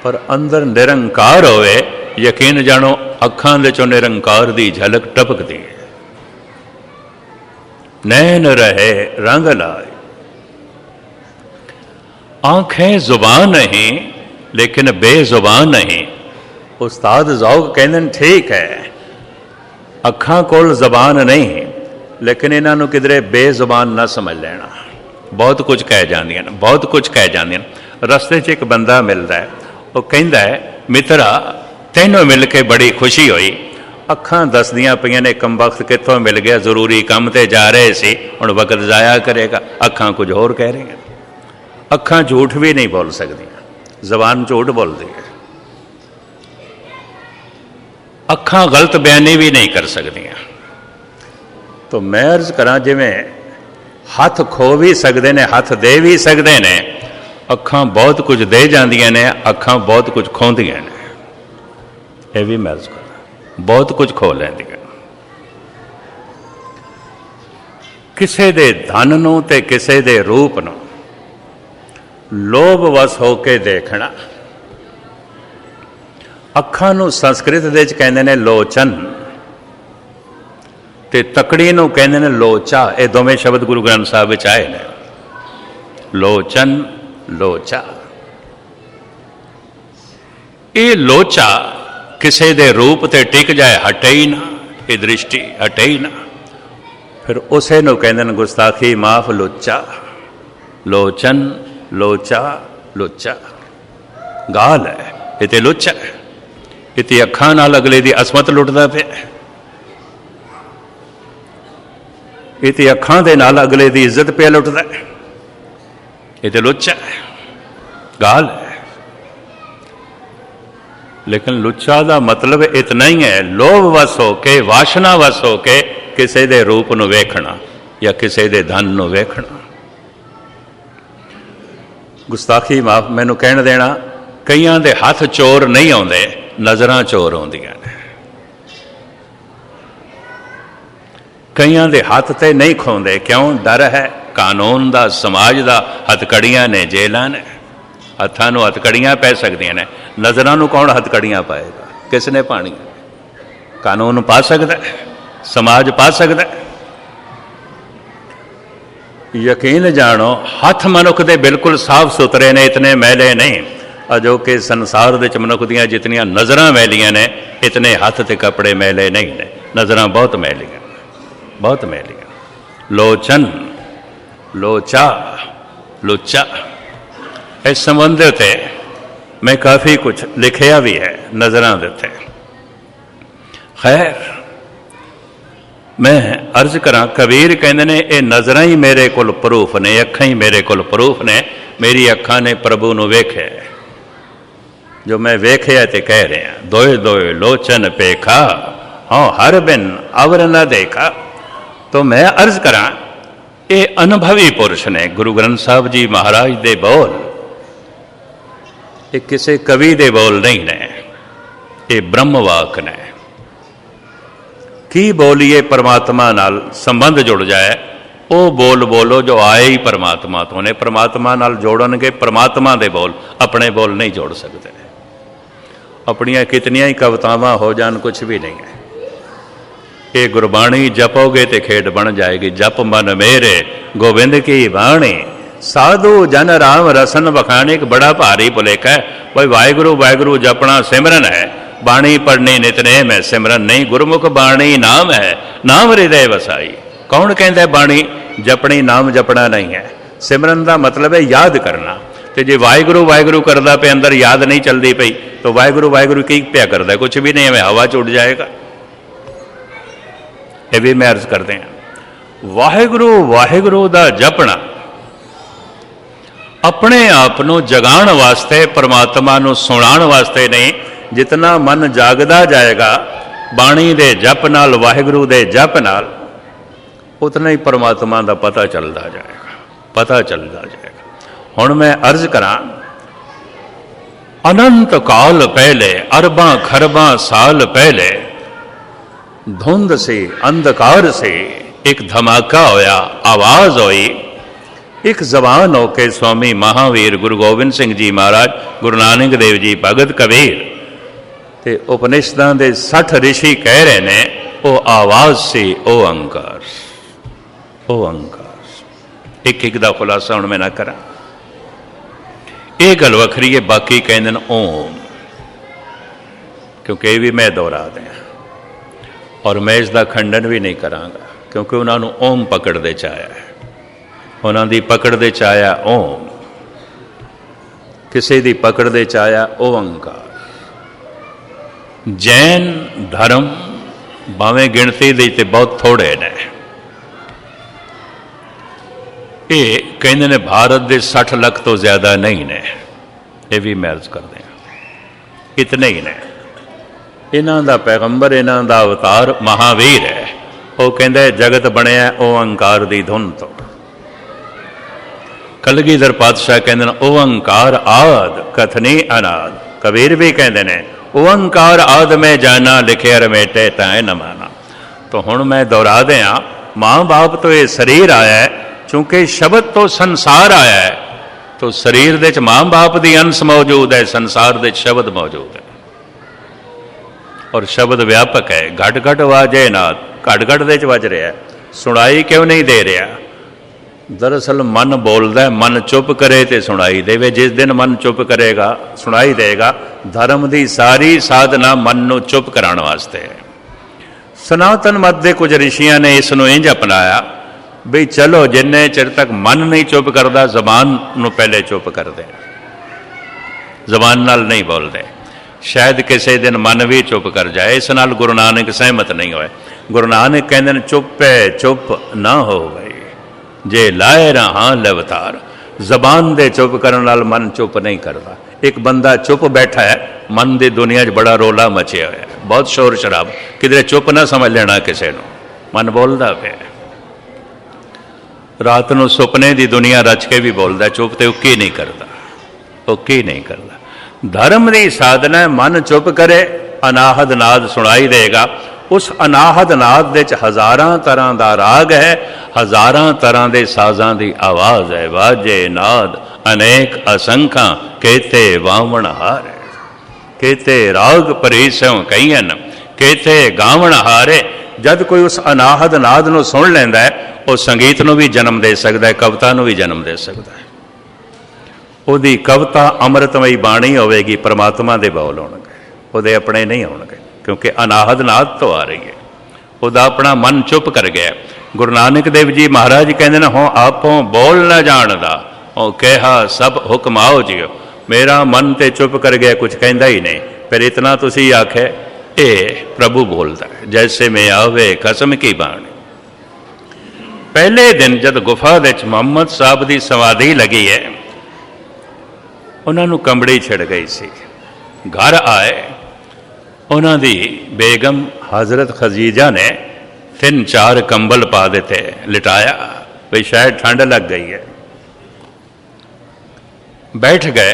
पर अंदर निरंकार होवे, यकीन जानो अखां दे चों निरंकार दी झलक टपकदी है। नैन रहे रंग लाए, आंखें जुबान नहीं लेकिन बेजुबान नहीं। उस्ताद ज़ौक़ कहते ठीक है, अखां कोल जबान नहीं लेकिन इन्हों किधरे बेजुबान ना समझ लेना। बहुत कुछ कह जांदियां, बहुत कुछ कह जांदियां। रस्ते च एक बंदा मिलता है, वो कहता है मित्रा तैनों मिल के बड़ी खुशी हुई। अखां दसदियां पईयां ने कम वक्त कितों मिल गया, जरूरी काम ते जा रहे सी, हुण वक्त जाया करेगा। अखां कुछ होर कह रही हैं। अखां झूठ भी नहीं बोल सकदियां, जबान झूठ बोलती है। अखां गलत बयानी भी नहीं कर सकदियां। तो मैं अर्ज करा, जिवें हथ खो भी सकते ने, हथ दे भी सकते ने, अखां बहुत कुछ दे जांदियां ने, अखां बहुत कुछ खोंदियां ने। यह भी मैं अर्ज करा, बहुत कुछ खो लैंदियां। किसे दे धन नूं ते किसे दे रूप नूं ਲੋਭ ਵਸ ਹੋ ਕੇ ਦੇਖਣਾ। ਅੱਖਾਂ ਨੂੰ ਸੰਸਕ੍ਰਿਤ ਦੇ ਵਿੱਚ ਕਹਿੰਦੇ ਨੇ ਲੋਚਨ, ਤੇ ਤਕੜੀ ਨੂੰ ਕਹਿੰਦੇ ਨੇ ਲੋਚਾ। ਇਹ ਦੋਵੇਂ ਸ਼ਬਦ ਗੁਰੂ ਗ੍ਰੰਥ ਸਾਹਿਬ ਵਿੱਚ ਆਏ ਨੇ, ਲੋਚਨ ਲੋਚਾ। ਇਹ ਲੋਚਾ ਕਿਸੇ ਦੇ ਰੂਪ ਤੇ ਟਿਕ ਜਾਏ, ਹਟੇ ਹੀ ਨਾ, ਇਹ ਦ੍ਰਿਸ਼ਟੀ ਹਟੇ ਹੀ ਨਾ, ਫਿਰ ਉਸੇ ਨੂੰ ਕਹਿੰਦੇ ਨੇ ਗੁਸਤਾਖੀ ਮਾਫ ਲੋਚਾ। ਲੋਚਨ ਲੋਚਾ ਲੋਚਾ ਗਾਲ ਹੈ, ਇਹ ਤੇ ਲੋਚਾ ਹੈ। ਇਹ ਤੇ ਅੱਖਾਂ ਨਾਲ ਅਗਲੇ ਦੀ ਅਸਮਤ ਲੁੱਟਦਾ ਪਿਆ, ਇਹ ਤੇ ਅੱਖਾਂ ਦੇ ਨਾਲ ਅਗਲੇ ਦੀ ਇੱਜ਼ਤ ਪਿਆ ਲੁੱਟਦਾ, ਇਹ ਤੇ ਲੋਚਾ ਹੈ, ਗਾਲ ਹੈ। ਲੇਕਿਨ ਲੁੱਚਾ ਦਾ ਮਤਲਬ ਇਤਨਾ ਹੀ ਹੈ, ਲੋਭ ਵਸ ਹੋ ਕੇ, ਵਾਸ਼ਨਾ ਵਸ ਹੋ ਕੇ ਕਿਸੇ ਦੇ ਰੂਪ ਨੂੰ ਵੇਖਣਾ ਜਾਂ ਕਿਸੇ ਦੇ ਧਨ ਨੂੰ ਵੇਖਣਾ। ਗੁਸਤਾਖੀ ਮਾਫ ਮੈਨੂੰ ਕਹਿਣ ਦੇਣਾ, ਕਈਆਂ ਦੇ ਹੱਥ ਚੋਰ ਨਹੀਂ ਆਉਂਦੇ, ਨਜ਼ਰਾਂ ਚੋਰ ਆਉਂਦੀਆਂ ਨੇ। ਕਈਆਂ ਦੇ ਹੱਥ ਤੇ ਨਹੀਂ ਖੋਂਦੇ, ਕਿਉਂ? ਡਰ ਹੈ ਕਾਨੂੰਨ ਦਾ, ਸਮਾਜ ਦਾ। ਹੱਥਕੜੀਆਂ ਨੇ, ਜੇਲਾਂ ਨੇ, ਹੱਥਾਂ ਨੂੰ ਹੱਥਕੜੀਆਂ ਪੈ ਸਕਦੀਆਂ ਨੇ। ਨਜ਼ਰਾਂ ਨੂੰ ਕੌਣ ਹੱਥਕੜੀਆਂ ਪਾਏਗਾ? ਕਿਸ ਨੇ ਪਾਣੀਆਂ? ਕਾਨੂੰਨ ਪਾ ਸਕਦਾ, ਸਮਾਜ ਪਾ ਸਕਦਾ। ਯਕੀਨ ਜਾਣੋ, ਹੱਥ ਮਨੁੱਖ ਦੇ ਬਿਲਕੁਲ ਸਾਫ਼ ਸੁਥਰੇ ਨੇ, ਇਤਨੇ ਮੈਲੇ ਨਹੀਂ। ਅਜੋਕੇ ਸੰਸਾਰ ਦੇ ਵਿੱਚ ਮਨੁੱਖ ਦੀਆਂ ਜਿਤਨੀਆਂ ਨਜ਼ਰਾਂ ਮੈਲੀਆਂ ਨੇ, ਇਤਨੇ ਹੱਥ ਤੇ ਕੱਪੜੇ ਮੈਲੇ ਨਹੀਂ ਨੇ। ਨਜ਼ਰਾਂ ਬਹੁਤ ਮੈਲੀਆਂ, ਬਹੁਤ ਮੈਲੀਆਂ। ਲੋਚਨ ਲੋਚਾ ਲੋਚਾ, ਇਸ ਸੰਬੰਧ ਦੇ ਉੱਤੇ ਮੈਂ ਕਾਫੀ ਕੁਛ ਲਿਖਿਆ ਵੀ ਹੈ ਨਜ਼ਰਾਂ ਦੇ ਉੱਤੇ। ਖੈਰ, ਮੈਂ ਅਰਜ਼ ਕਰਾਂ, ਕਬੀਰ ਕਹਿੰਦੇ ਨੇ ਇਹ ਨਜ਼ਰਾਂ ਹੀ ਮੇਰੇ ਕੋਲ ਪ੍ਰੂਫ ਨੇ, ਅੱਖਾਂ ਹੀ ਮੇਰੇ ਕੋਲ ਪ੍ਰੂਫ ਨੇ। ਮੇਰੀ ਅੱਖਾਂ ਨੇ ਪ੍ਰਭੂ ਨੂੰ ਵੇਖਿਆ, ਜੋ ਮੈਂ ਵੇਖਿਆ ਤੇ ਕਹਿ ਰਿਹਾ। ਦੋਏ ਦੋਏ ਲੋਚਨ ਪੇਖਾ, ਹਾਂ ਹਰ ਬਿਨ ਅਵਰ ਨਾ ਦੇਖਾ। तो मैं अर्ज करा, ये अनुभवी पुरुष ने। गुरु ग्रंथ साहब जी महाराज दे बोल ये किसी कवि दे बोल नहीं ने, ये ब्रह्मवाक ने। की बोलिए परमात्मा नाल संबंध जुड़ जाए, वो बोल बोलो जो आए ही परमात्मा तो ने। परमात्मा नाल जोड़नगे परमात्मा दे बोल, अपने बोल नहीं जोड़ सकते। अपनियां कितनियां ही कवितावां हो जान, कुछ भी नहीं है। ये गुरबाणी जपोगे तो खेड बन जाएगी। जप मन मेरे गोविंद की बाणी, साधु जन राम रसन बखाने। एक बड़ा भारी भुलेखा है भाई, वाहिगुरु वाहिगुरु जपना सिमरन है, बाणी पढ़नी नितनेम है, सिमरन नहीं। गुरमुख बाणी नाम है, नाम हृदय वसाई। कौन कहता है बाणी जपनी, नाम जपना नहीं है। सिमरन का मतलब है याद करना। तो जे वाहिगुरु वाहिगुरु करता पे अंदर याद नहीं चलती पई, तो वाहिगुरु वाहिगुरु की पिया करता? कुछ भी नहीं है, हवा च उड़ जाएगा। ये भी मैं अर्ज करते हैं, वाहिगुरु वाहिगुरु दा जपना अपने आप नूं जगाण वास्ते, परमात्मा नूं सुणाण वास्ते नहीं। जितना मन जागदा जाएगा बाणी दे जप नाल, वाहिगुरु दे जप नाल, उतना ही परमात्मा दा पता चलता जाएगा, पता चलता जाएगा। हुण मैं अर्ज करा, अनंत काल पहले, अरबां खरबां साल पहले, धुंध से अंधकार से एक धमाका होया, आवाज हुई। एक जबान होके स्वामी महावीर गुरु गोबिंद सिंह जी महाराज, गुरु नानक देव जी, भगत कबीर ते उपनिषदां दे 60 ऋषि कह रहे ने, ओ आवाज से ओ अंकार, ओ अंकार। एक एक दा खुलासा हुण मैं ना करा, ये गल वखरी है। बाकी कहंदे ने ओम, क्योंकि ये भी मैं दोहरा दें, और मैं इसका खंडन भी नहीं करांगा, क्योंकि उन्होंने ओम पकड़ते चाया है। उन्होंने पकड़ते चाया ओम, किसी की पकड़ते चाया ओंकार। जैन धर्म भावें गिणती दे ते बहुत थोड़े ने, ये कहते ने भारत के 60 लाख तो ज्यादा नहीं ने। ये भी मैं अर्ज कर दें, इतने ही ने। इन्हां दा पैगंबर, इन्हां दा अवतार महावीर है। वो कहता है जगत बनया ओंकार दी धुन तो। कलगीधर पातशाह कहते हैं ओंकार आद कथनी अनाद। कबीर भी कहते हैं ओंकार आद में जाना, लिखे रमेटे तय न माना। तो हुण मैं दोहरा दें, माँ बाप तो ये शरीर आया है, चूंकि शब्द तो संसार आया है, तो शरीर दे च मां बाप दी अंश मौजूद है, संसार दे शब्द मौजूद है और शब्द व्यापक है। घट घट वाजे नाद, घट घट दे च वज रहा है, सुनाई क्यों नहीं दे रहा? दरअसल मन बोलता है, मन चुप करे तो सुनाई देवे। जिस दिन मन चुप करेगा सुनाई देगा। धर्म की सारी साधना मन को चुप कराने वास्ते है। सनातन मत के कुछ ऋषियों ने इसनों इंज अपनाया भी चलो जिन्ने चिर तक मन नहीं चुप करता जबान नूं पहले चुप कर दे, जबान नाल नहीं बोलते। शायद किसी दिन मन भी चुप कर जाए। इस नाल गुरु नानक सहमत नहीं होए। गुरु नानक कहते चुप है चुप ना हो गई जे लाए रहा लवतार। जबान दे चुप करने नाल मन चुप नहीं करता। एक बंदा चुप बैठा है, मन की दुनिया च बड़ा रोला मचिया है, बहुत शोर शराब, किधरे चुप ना समझ लेना किसी को, मन बोलता पे। रात को सुपने की दुनिया रच के भी बोलता, चुप तो उकी नहीं करता, उकी नहीं करता। धर्म की साधना मन चुप करे, अनाहद नाद सुनाई देगा। उस अनाहद नाद दे च हज़ारां तरह का राग है, हज़ारां तरह के साजां की आवाज़ है। वाजे नाद अनेक असंख्या केते वावण हारे, केते राग परीसों कईन, केते गावण हारे। जब कोई उस अनाहद नाद नूं सुन लैंदा है, वो संगीत नूं भी जन्म दे सकता है, कविता नूं भी जन्म दे सकता है। ਉਹਦੀ कविता अमृतमई बाणी होगी, परमात्मा के बोल होणगे, ਉਹਦੇ अपने नहीं होणगे, क्योंकि अनाहद नाद तो आ रही है। ਉਹਦਾ अपना मन चुप कर गया। गुरु नानक देव जी महाराज कहते हैं, हो आपों बोल न जानदा, हो कहा सब हुक्म आओ जियो। मेरा मन तो चुप कर गया, कुछ कहता ही नहीं। फिर इतना तुसी आखे ये प्रभु बोलता है, जैसे में आवे कसम की बाणी। पहले दिन जब गुफा विच मुहम्मद साहब की समाधि लगी है, उन्होंने कंबड़ी छिड़ गई सी। घर आए, उन्होंने बेगम हजरत खदीजा ने 3-4 कंबल पा दिते, लिटाया भी शायद ठंड लग गई है। बैठ गए।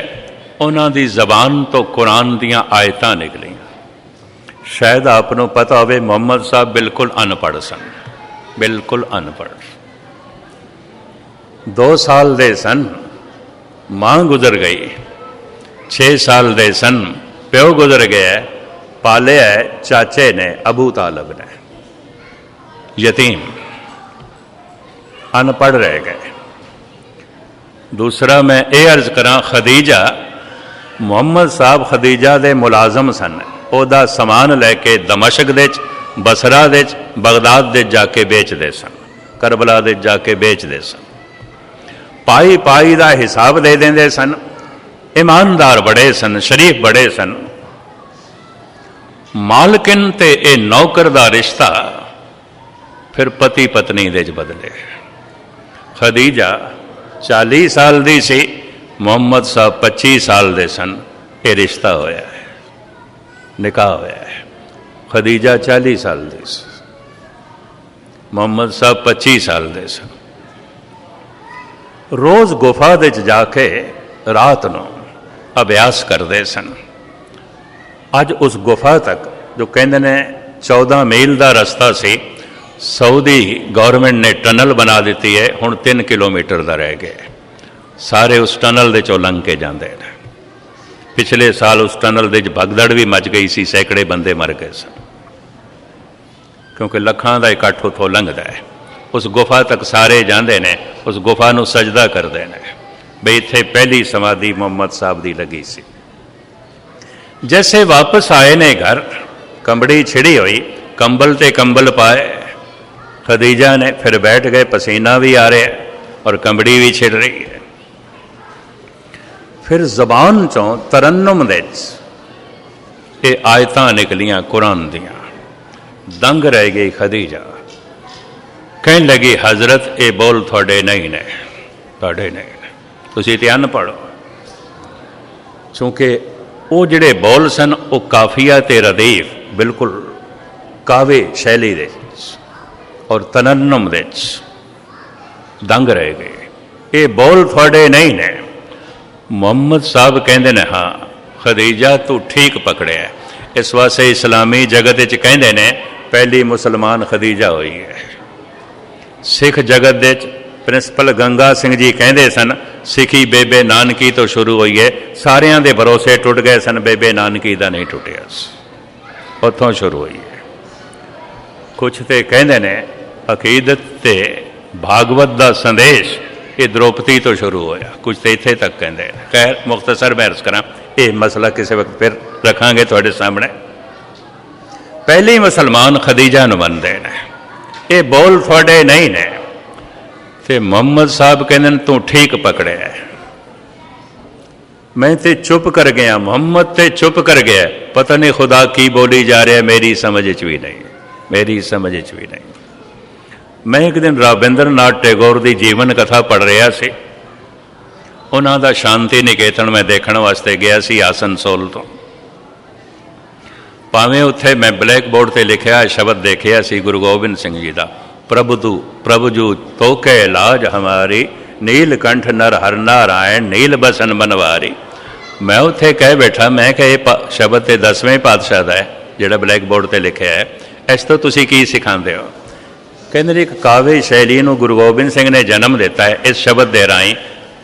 उन्होंने जबान तो कुरान दियां आयतां निकलियां। शायद आपको पता हो, मुहम्मद साहब बिल्कुल अनपढ़ सन, बिल्कुल अनपढ़। 2 साल दे सन, मां गुजर गई। 6 साल दे सन, प्यो गुजर गया। पाले है चाचे ने, अबू तालब ने, यतीम, अनपढ़ रह गए। दूसरा मैं ये अर्ज करा, खदीजा, मुहम्मद साहब खदीजा दे मुलाजम सन। ਉਹਦਾ समान लैके दमशक दे, बसरा दे, बगदाद दे जाके बेचते सन, करबला दे जाके बेचते सन। पाई पाई का हिसाब दे देंदे सन। ईमानदार बड़े सन, शरीफ बड़े सन। मालकिन ते ए नौकर का रिश्ता फिर पति पत्नी दे बदले। खदीजा 40 साल दी सी, मुहम्मद साहब 25 साल दे सन। ये रिश्ता होया है, निकाह होया है। खदीजा 40 साल दी सी, मुहम्मद साहब 25 साल दे सन। रोज गुफा दे जाके रात को अभ्यास करते सन। अज उस गुफा तक जो कहते ने 14 मील का रस्ता सी, सऊदी गौरमेंट ने टनल बना दी है, हुण 3 किलोमीटर का रह गया। सारे उस टनल दे चों लंघ के जाते हैं। पिछले साल उस टनल दे भगदड़ भी मच गई सी, सैकड़े बंदे मर गए सन, क्योंकि लखां का इकट्ठ उतों लंघदा है। उस गुफा तक सारे जाते हैं, उस गुफा नूं सजदा करते हैं बई इत्थे पहली समाधि मुहम्मद साहब की लगी सी। जैसे वापस आए ने घर, कंबड़ी छिड़ी हुई, कंबल ते कंबल पाए। खदीजा ने फिर बैठ गए, पसीना भी आ रहा है और कंबड़ी भी छिड़ रही है। फिर जबान चों तरन्नुम दे ये आयतां निकलियां कुरान दियां। दंग रह गई खदीजा, कहने लगी हजरत ये बोल थोड़े नहीं ने, थोड़े नहीं ने, तुसीं ते अनपढ़ो। क्योंकि वो जिहड़े बोल सन वो काफिया ते रदीफ बिल्कुल कावे शैली दे और तरन्नुम दे दंग रह गए। ये बोल थोड़े नहीं ने। मुहम्मद साहब कहते ने, हाँ खदीजा तू ठीक पकड़े। इस वास्ते इस्लामी जगत च कहते ने पहली मुसलमान खदीजा हुई है। सिख जगत दे प्रिंसिपल गंगा सिंह जी कहते सन, सिखी बेबे नानकी तो शुरू हुई है, सारिਆਂ ਦੇ भरोसे टुट गए सन, बेबे नानकी ਦਾ नहीं टुटिया, ਉੱਥੋਂ शुरू हुई है। कुछ तो कहते ने अकीदत ते भागवत का संदेश ये द्रौपदी तो शुरू होया, कुछ तो इत्थे तक कहते हैं। खैर मुख्तसर मैं अर्ज करा, ये मसला किसी वक्त फिर रखांगे थोड़े सामने। पहली मुसलमान खदीजा नूं मनदे ने, ये बोल थोड़े नहीं ने। ते मुहम्मद साहब कहते तू ठीक पकड़े, मैं ते चुप कर गया, मुहम्मद ते चुप कर गया, पता नहीं खुदा की बोली जा रहा है, मेरी समझ च भी नहीं, मेरी समझ च भी नहीं। मैं एक दिन रविंद्र नाथ टैगोर की जीवन कथा पढ़ रहा सी, उन्हां दा शांति निकेतन मैं देखने वास्ते गया सी आसनसोल तो। भावें उत्थे मैं ब्लैक बोर्ड पर लिखा शब्द देखा सी गुरु गोबिंद सिंह जी का, प्रभु जू तोके लाज हमारी, नीलकंठ नर हर नारायण, नील बसन बनवारी। मैं उत्थे कह बैठा, मैं कह ये शब्द तो 10वें पातशाह का है जोड़ा ब्लैक बोर्ड पर लिखा है, इस तो तुसी की सिखाते हो? कहते एक काव्य शैली को गुरु गोबिंद सिंह ने जन्म दिता है, इस शब्द के राही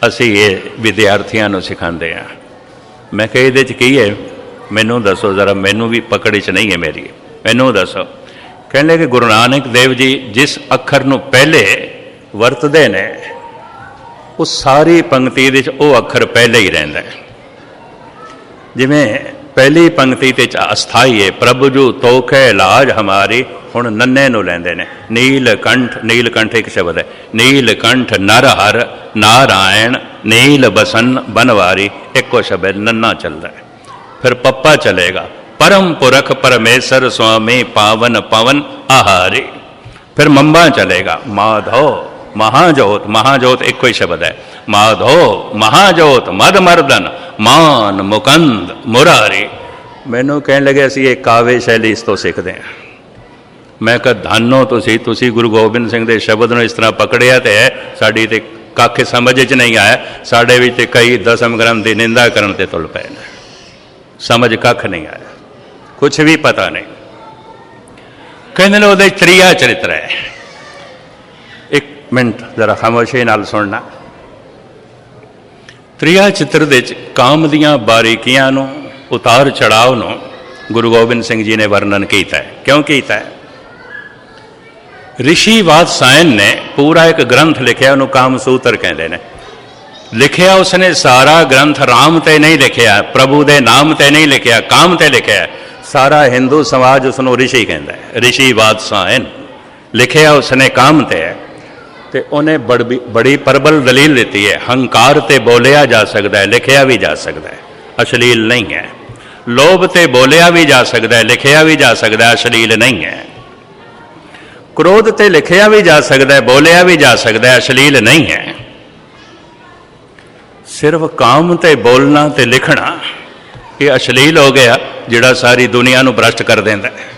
असी ये विद्यार्थियों को सिखाते हैं। मैं कह ये की है, मैनू दसो जरा, मैनू भी पकड़ च नहीं है मेरी, मैनू दसो। कहने कि गुरु नानक देव जी जिस अखर को पहले वरतते ने, उस सारी पंक्ति वो अखर पहले ही रहिंदा है। जिमें पहली पंक्ति ते अस्थाई है, प्रभु जू तोखे लाज हमारी, हुण नन्ने नूं लैंदे ने, नीलकंठ, नीलकंठ एक शब्द है, नीलकंठ नर हर नारायण, नील बसन बनवारी, एको शब्द है, नन्ना चलता है। फिर पप्पा चलेगा, परम पुरख परमेश्वर स्वामी पावन पवन आहारी। फिर मम्बा चलेगा, माधो महाजोत, महाजोत एक कोई शब्द है, माधो महाजोत मद मर्दन मान मुकंद मुरारी। मैनू कहने लगे असी ये काव्य शैली इस तो सीखते हैं। मैं कहा धानो तुसी गुरु गोबिंद सिंह के शब्द में इस तरह पकड़िया तो है, साड़ी तो कख समझ च नहीं आया, साढ़े भी तो कई दसम ग्रंथ की निंदा करने ते तुल पे, समझ कख नहीं आया, कुछ भी पता नहीं। कहने वो त्रीया चरित्र है, एक मिनट जरा खामोशी नाल सुनना। त्रीया चित्र दे काम दियां बारीकियां नूं, उतार चढ़ाव नूं गुरु गोबिंद सिंह जी ने वर्णन किया है। क्यों किया है? ऋषि वात्सायन ने पूरा एक ग्रंथ लिखा, उन्होंने कामसूत्र कहते हैं। लिखिया उसने सारा ग्रंथ राम ते नहीं लिखिया, प्रभु दे नाम ते नहीं लिखिया, काम ते लिखिया। सारा हिंदू समाज उसनों ऋषि कहता है, ऋषि वात्सायन। लिखिया उसने काम ते है, ते उन्हें बड़ी प्रबल दलील देती है, हंकार ते बोलिया जा सकता है, लिखिया भी जा सकता है, अश्लील नहीं है। लोभ ते बोलिया भी जा सकता है, लिखिया भी जा सकता है, अश्लील नहीं है। क्रोध ते लिखिया भी जा सकता है, बोलिया भी जा सकता है, अश्लील नहीं है। सिर्फ काम ते बोलना ते लिखना ये अश्लील हो गया, जिहड़ा सारी दुनिया नूं भ्रष्ट कर देंदा है।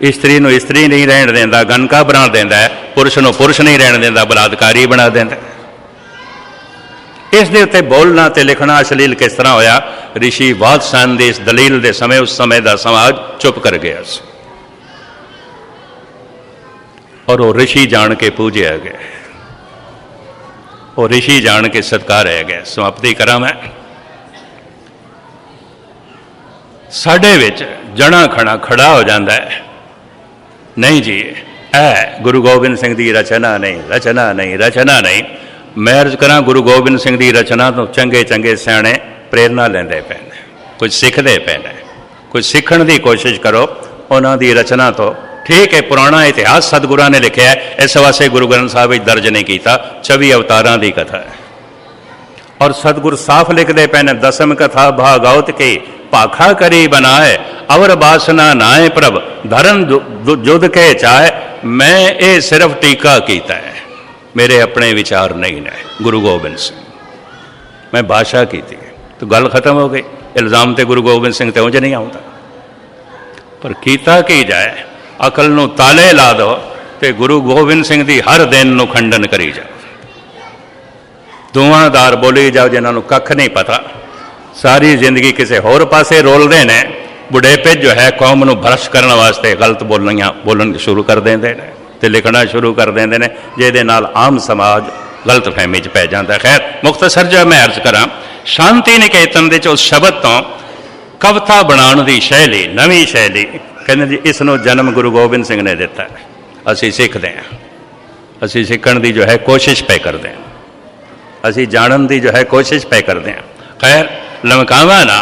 इस्त्री नूं इस्त्री नहीं रहन देंदा, गनका बना देंदा है, पुरुष नूं पुरुष नहीं रहन देंदा, बलात्कारी बना देंदा। इस दे उत्ते बोलना ते लिखना अश्लील किस तरह होया? ऋषि वात्सायन दी इस दलील दे समय उस समय दा समाज चुप कर गया और वो ऋषि जान के पूजिया गया, वो ऋषि जान के सत्कारिया गया। समाप्ति करा मैं। साडे विच जना खड़ा खड़ा हो जाता है, नहीं जी ऐ गुरु गोबिंद सिंह की रचना नहीं, रचना नहीं, रचना नहीं। मैं अर्ज करा गुरु गोबिंद सिंह की रचना तो चंगे चंगे सियाणे प्रेरणा लेंदे पे ने, कुछ सीखते पे ने, कुछ सीखण की कोशिश करो उन्हों की रचना तो। ठीक है, पुराना इतिहास सतगुरां ने लिखा है, इस वास्ते गुरु ग्रंथ साहब दर्ज नहीं किया। 24 अवतारां की कथा है और सतगुरु साफ लिखते पे ने, दसम कथा भागवत की पाखा करी बनाए, अवर बासना नाए प्रभ धरन जुद के चाहे। मैं ये सिर्फ टीका किया है, मेरे अपने विचार नहीं ने। गुरु गोबिंद सिंह मैं भाषा की थी तो गल खत्म हो गई। इल्जाम तो गुरु गोबिंद सिंह ते उंज नहीं आता, पर कीता की जाए, अकल नूं ताले ला दो तो गुरु गोबिंद सिंह की हर दिन नूं खंडन करी जाओ, धुआंधार बोली जाओ, जिन्होंने कख नहीं पता, सारी जिंदगी किसी होर पासे रोलते हैं। बुढ़ेपे जो है कौम नूं भ्रष्ट करने वास्ते गलत बोलना शुरू कर देंगे ने ते लिखना शुरू कर देंगे ने, जिहदे नाल आम समाज गलत फहमी च पै जाता। खैर मुख्तसर जो मैं अर्ज करा, शांति निकेतन दे उस शब्द तो कविता बनाने की शैली, नवी शैली, कहते जी इसनों जन्म गुरु गोबिंद सिंह ने दिता है। असी सीखते हैं, असी सीखण की जो है कोशिश पे करते हैं, असी जानन की जो है कोशिश पे करते हैं। खैर लमकावा ना,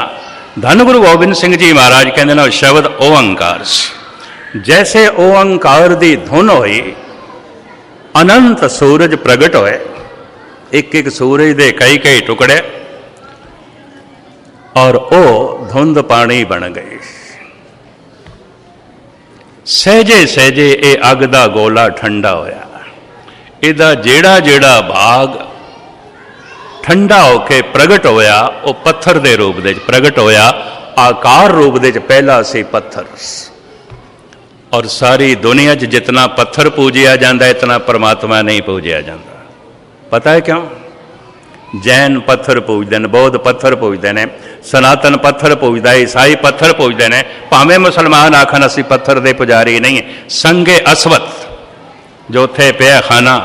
धन गुरु गोबिंद सिंह जी महाराज कहते ना शब्द ओंकार, जैसे ओंकार की धुन होई अनंत सूरज प्रगट होए, एक एक सूरज के कई कई टुकड़े, और ओ धुंध पानी बन गई। सहजे सहजे ये अग दा गोला ठंडा होया, इहदा जेड़ा जेड़ा भाग ठंडा होके प्रगट होया वो पत्थर दे रूप दे प्रगट होया, आकार रूप दे पहला सी पत्थर। और सारी दुनिया च जितना पत्थर पूजिया जाता इतना परमात्मा नहीं पूजिया जाता। पता है क्यों? जैन पत्थर पूजते हैं, बौद्ध पत्थर पूजते हैं, सनातन पत्थर पूजता है, ईसाई पत्थर पूजते हैं, भावें मुसलमान आखन असी पत्थर दे पुजारी नहीं है। संगे असवत जो उत्थे पिया खाना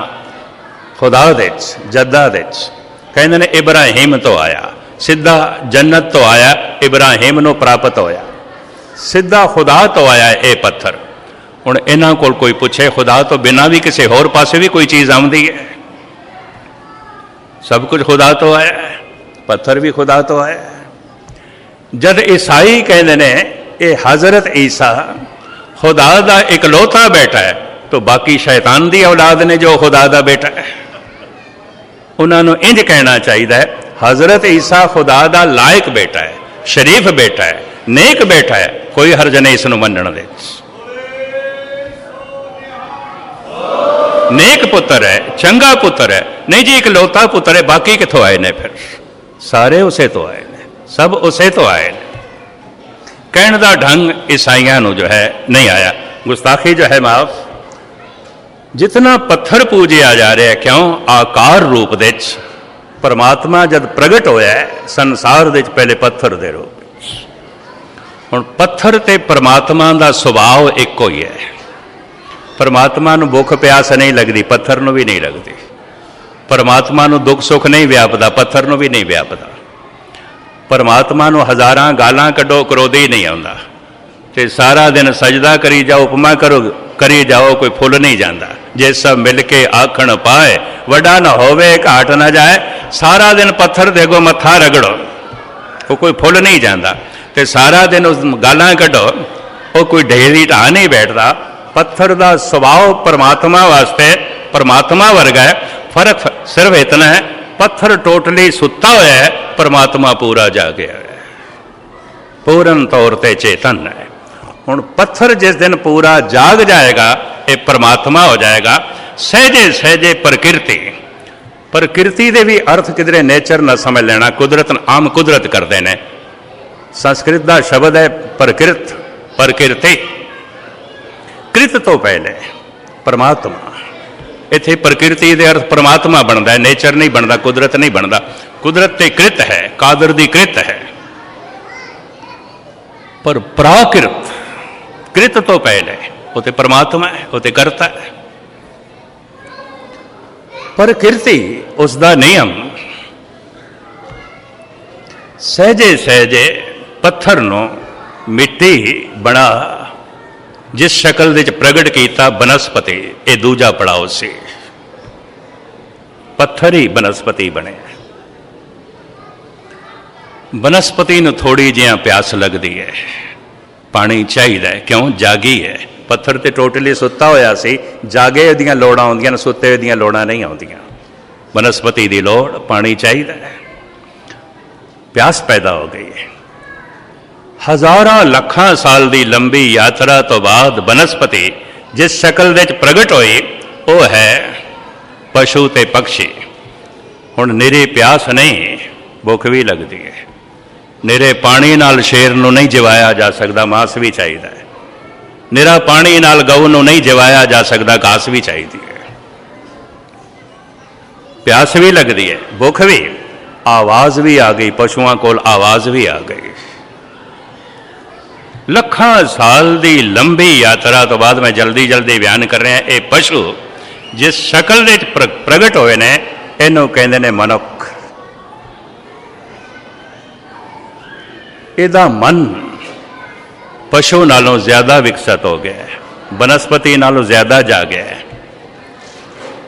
खुदा दे जद्दा दे, कहते हैं इब्राहिम तो आया, सीधा जन्नत तो आया, इब्राहिम नूं प्राप्त होया, सीधा खुदा तो आया ये पत्थर। हुण इन्हां कोल कोई पूछे खुदा तो बिना भी किसी होर पासे भी कोई चीज़ आउंदी है? सब कुछ खुदा तो है, पत्थर भी खुदा तो है। जद ईसाई कहते ने ये हजरत ईसा खुदा दा इकलौता बेटा है, तो बाकी शैतान दी औलाद ने जो खुदा दा बेटा है, उन्होंने इंज कहना चाहिए है हजरत ईसा खुदा दा लायक बेटा है, शरीफ बेटा है, नेक बेटा है, कोई हर्ज नहीं इसनूं मनण दे। नेक पुत्र है, चंगा पुत्र है, नहीं जी इकलौता पुत्र है, बाकी कितों आए ने? फिर सारे उसे तो आए ने, सब उसे तो आए ने। कहने का ढंग ईसाइयां नूं जो है नहीं आया, गुस्ताखी जो है माफ। जितना पत्थर पूजिया जा रहा है, क्यों? आकार रूप दे परमात्मा जब प्रगट होया है संसार दे पहले पत्थर दे रूप। हुण पत्थर ते परमात्मा का सुभाव एको ही है। परमात्मा नूं भुख प्यास नहीं लगती, पत्थर नूं भी नहीं लगती। परमात्मा नूं दुख सुख नहीं व्यापदा, पत्थर नूं भी नहीं व्यापदा। परमात्मा नूं हज़ारां गालां कड्डो क्रोधी नहीं आउंदा, ते सारा दिन सजदा करी जाओ, उपमा करो करी जाओ, कोई फुल नहीं जाता। जे सब मिल के आखण पाए, वड्डा न होवे घाट न जाए। सारा दिन पत्थर दे अगों मत्था रगड़ो, वो कोई फुल नहीं जाता। ते सारा दिन उस गालां कड्डो, वो कोई ढेरी ढा नहीं बैठता। पत्थर का सुभाव परमात्मा वास्ते परमात्मा वर्गा है। फर्क सिर्फ इतना है, पत्थर टोटली सुता हुआ है, परमात्मा पूरा जागया है, पूर्ण तौर पर चेतन है। हुण पत्थर जिस दिन पूरा जाग जाएगा, ये परमात्मा हो जाएगा। सहजे सहजे प्रकृति, प्रकृति के भी अर्थ किधरे नेचर न समझ लेना, कुदरत आम कुदरत करते हैं। संस्कृत का शब्द है प्रकृत, प्रकृति। कृत तो पहले परमात्मा, इत्थे प्रकृति के अर्थ परमात्मा बनता है, नेचर नहीं बनता, कुदरत नहीं बनता। कुदरत ते कृत है, कादर दी कृत है, पर प्राकृत कृत तो पहले वो तो परमात्मा है, वो तो करता है। प्रकृति उसका नियम सहजे सहजे पत्थर नूं मिट्टी बना जिस शक्ल दे प्रगट किया बनस्पति, ये दूजा पड़ाव से पत्थर ही बनस्पति बने। बनस्पति नूं थोड़ी जिहा प्यास लगती है, पानी चाहिए, क्यों? जागी है। पत्थर तो टोटली सुता होया सी, जागे दियां लोड़ां आउंदियां, सुते दियां लोड़ां नहीं आउंदियां। बनस्पति की लोड़ पानी चाहिए, प्यास पैदा हो गई है। हज़ारां लखां साल की लंबी यात्रा तो बाद बनस्पति जिस शक्ल दे प्रगट होई, वो है पशु ते पक्षी। हुण निरी प्यास नहीं, भुख भी लगती है। निरे पानी नाल शेर नूं नहीं जिवाया जा सकता, मांस भी चाहिए। निरा पानी नाल गऊ नूं नहीं जिवाया जा सकता, घास भी चाहिए है। प्यास भी लगती है, भुख भी, आवाज़ भी आ गई, पशुओं कोल आवाज़ भी आ गई। लखां साल की लंबी यात्रा तो बाद मैं जल्दी जल्दी बयान कर रहा, ये पशु जिस शक्ल दे प्रगट होए ने, ਇਹਨੂੰ ਕਹਿੰਦੇ ਨੇ ਮਨੁੱਖ। ਇਹਦਾ ਮਨ ਪਸ਼ੂ ਨਾਲੋਂ ਜ਼ਿਆਦਾ ਵਿਕਸਿਤ ਹੋ ਗਿਆ, ਬਨਸਪਤੀ ਨਾਲੋਂ ਜ਼ਿਆਦਾ ਜਾਗਿਆ ਹੈ।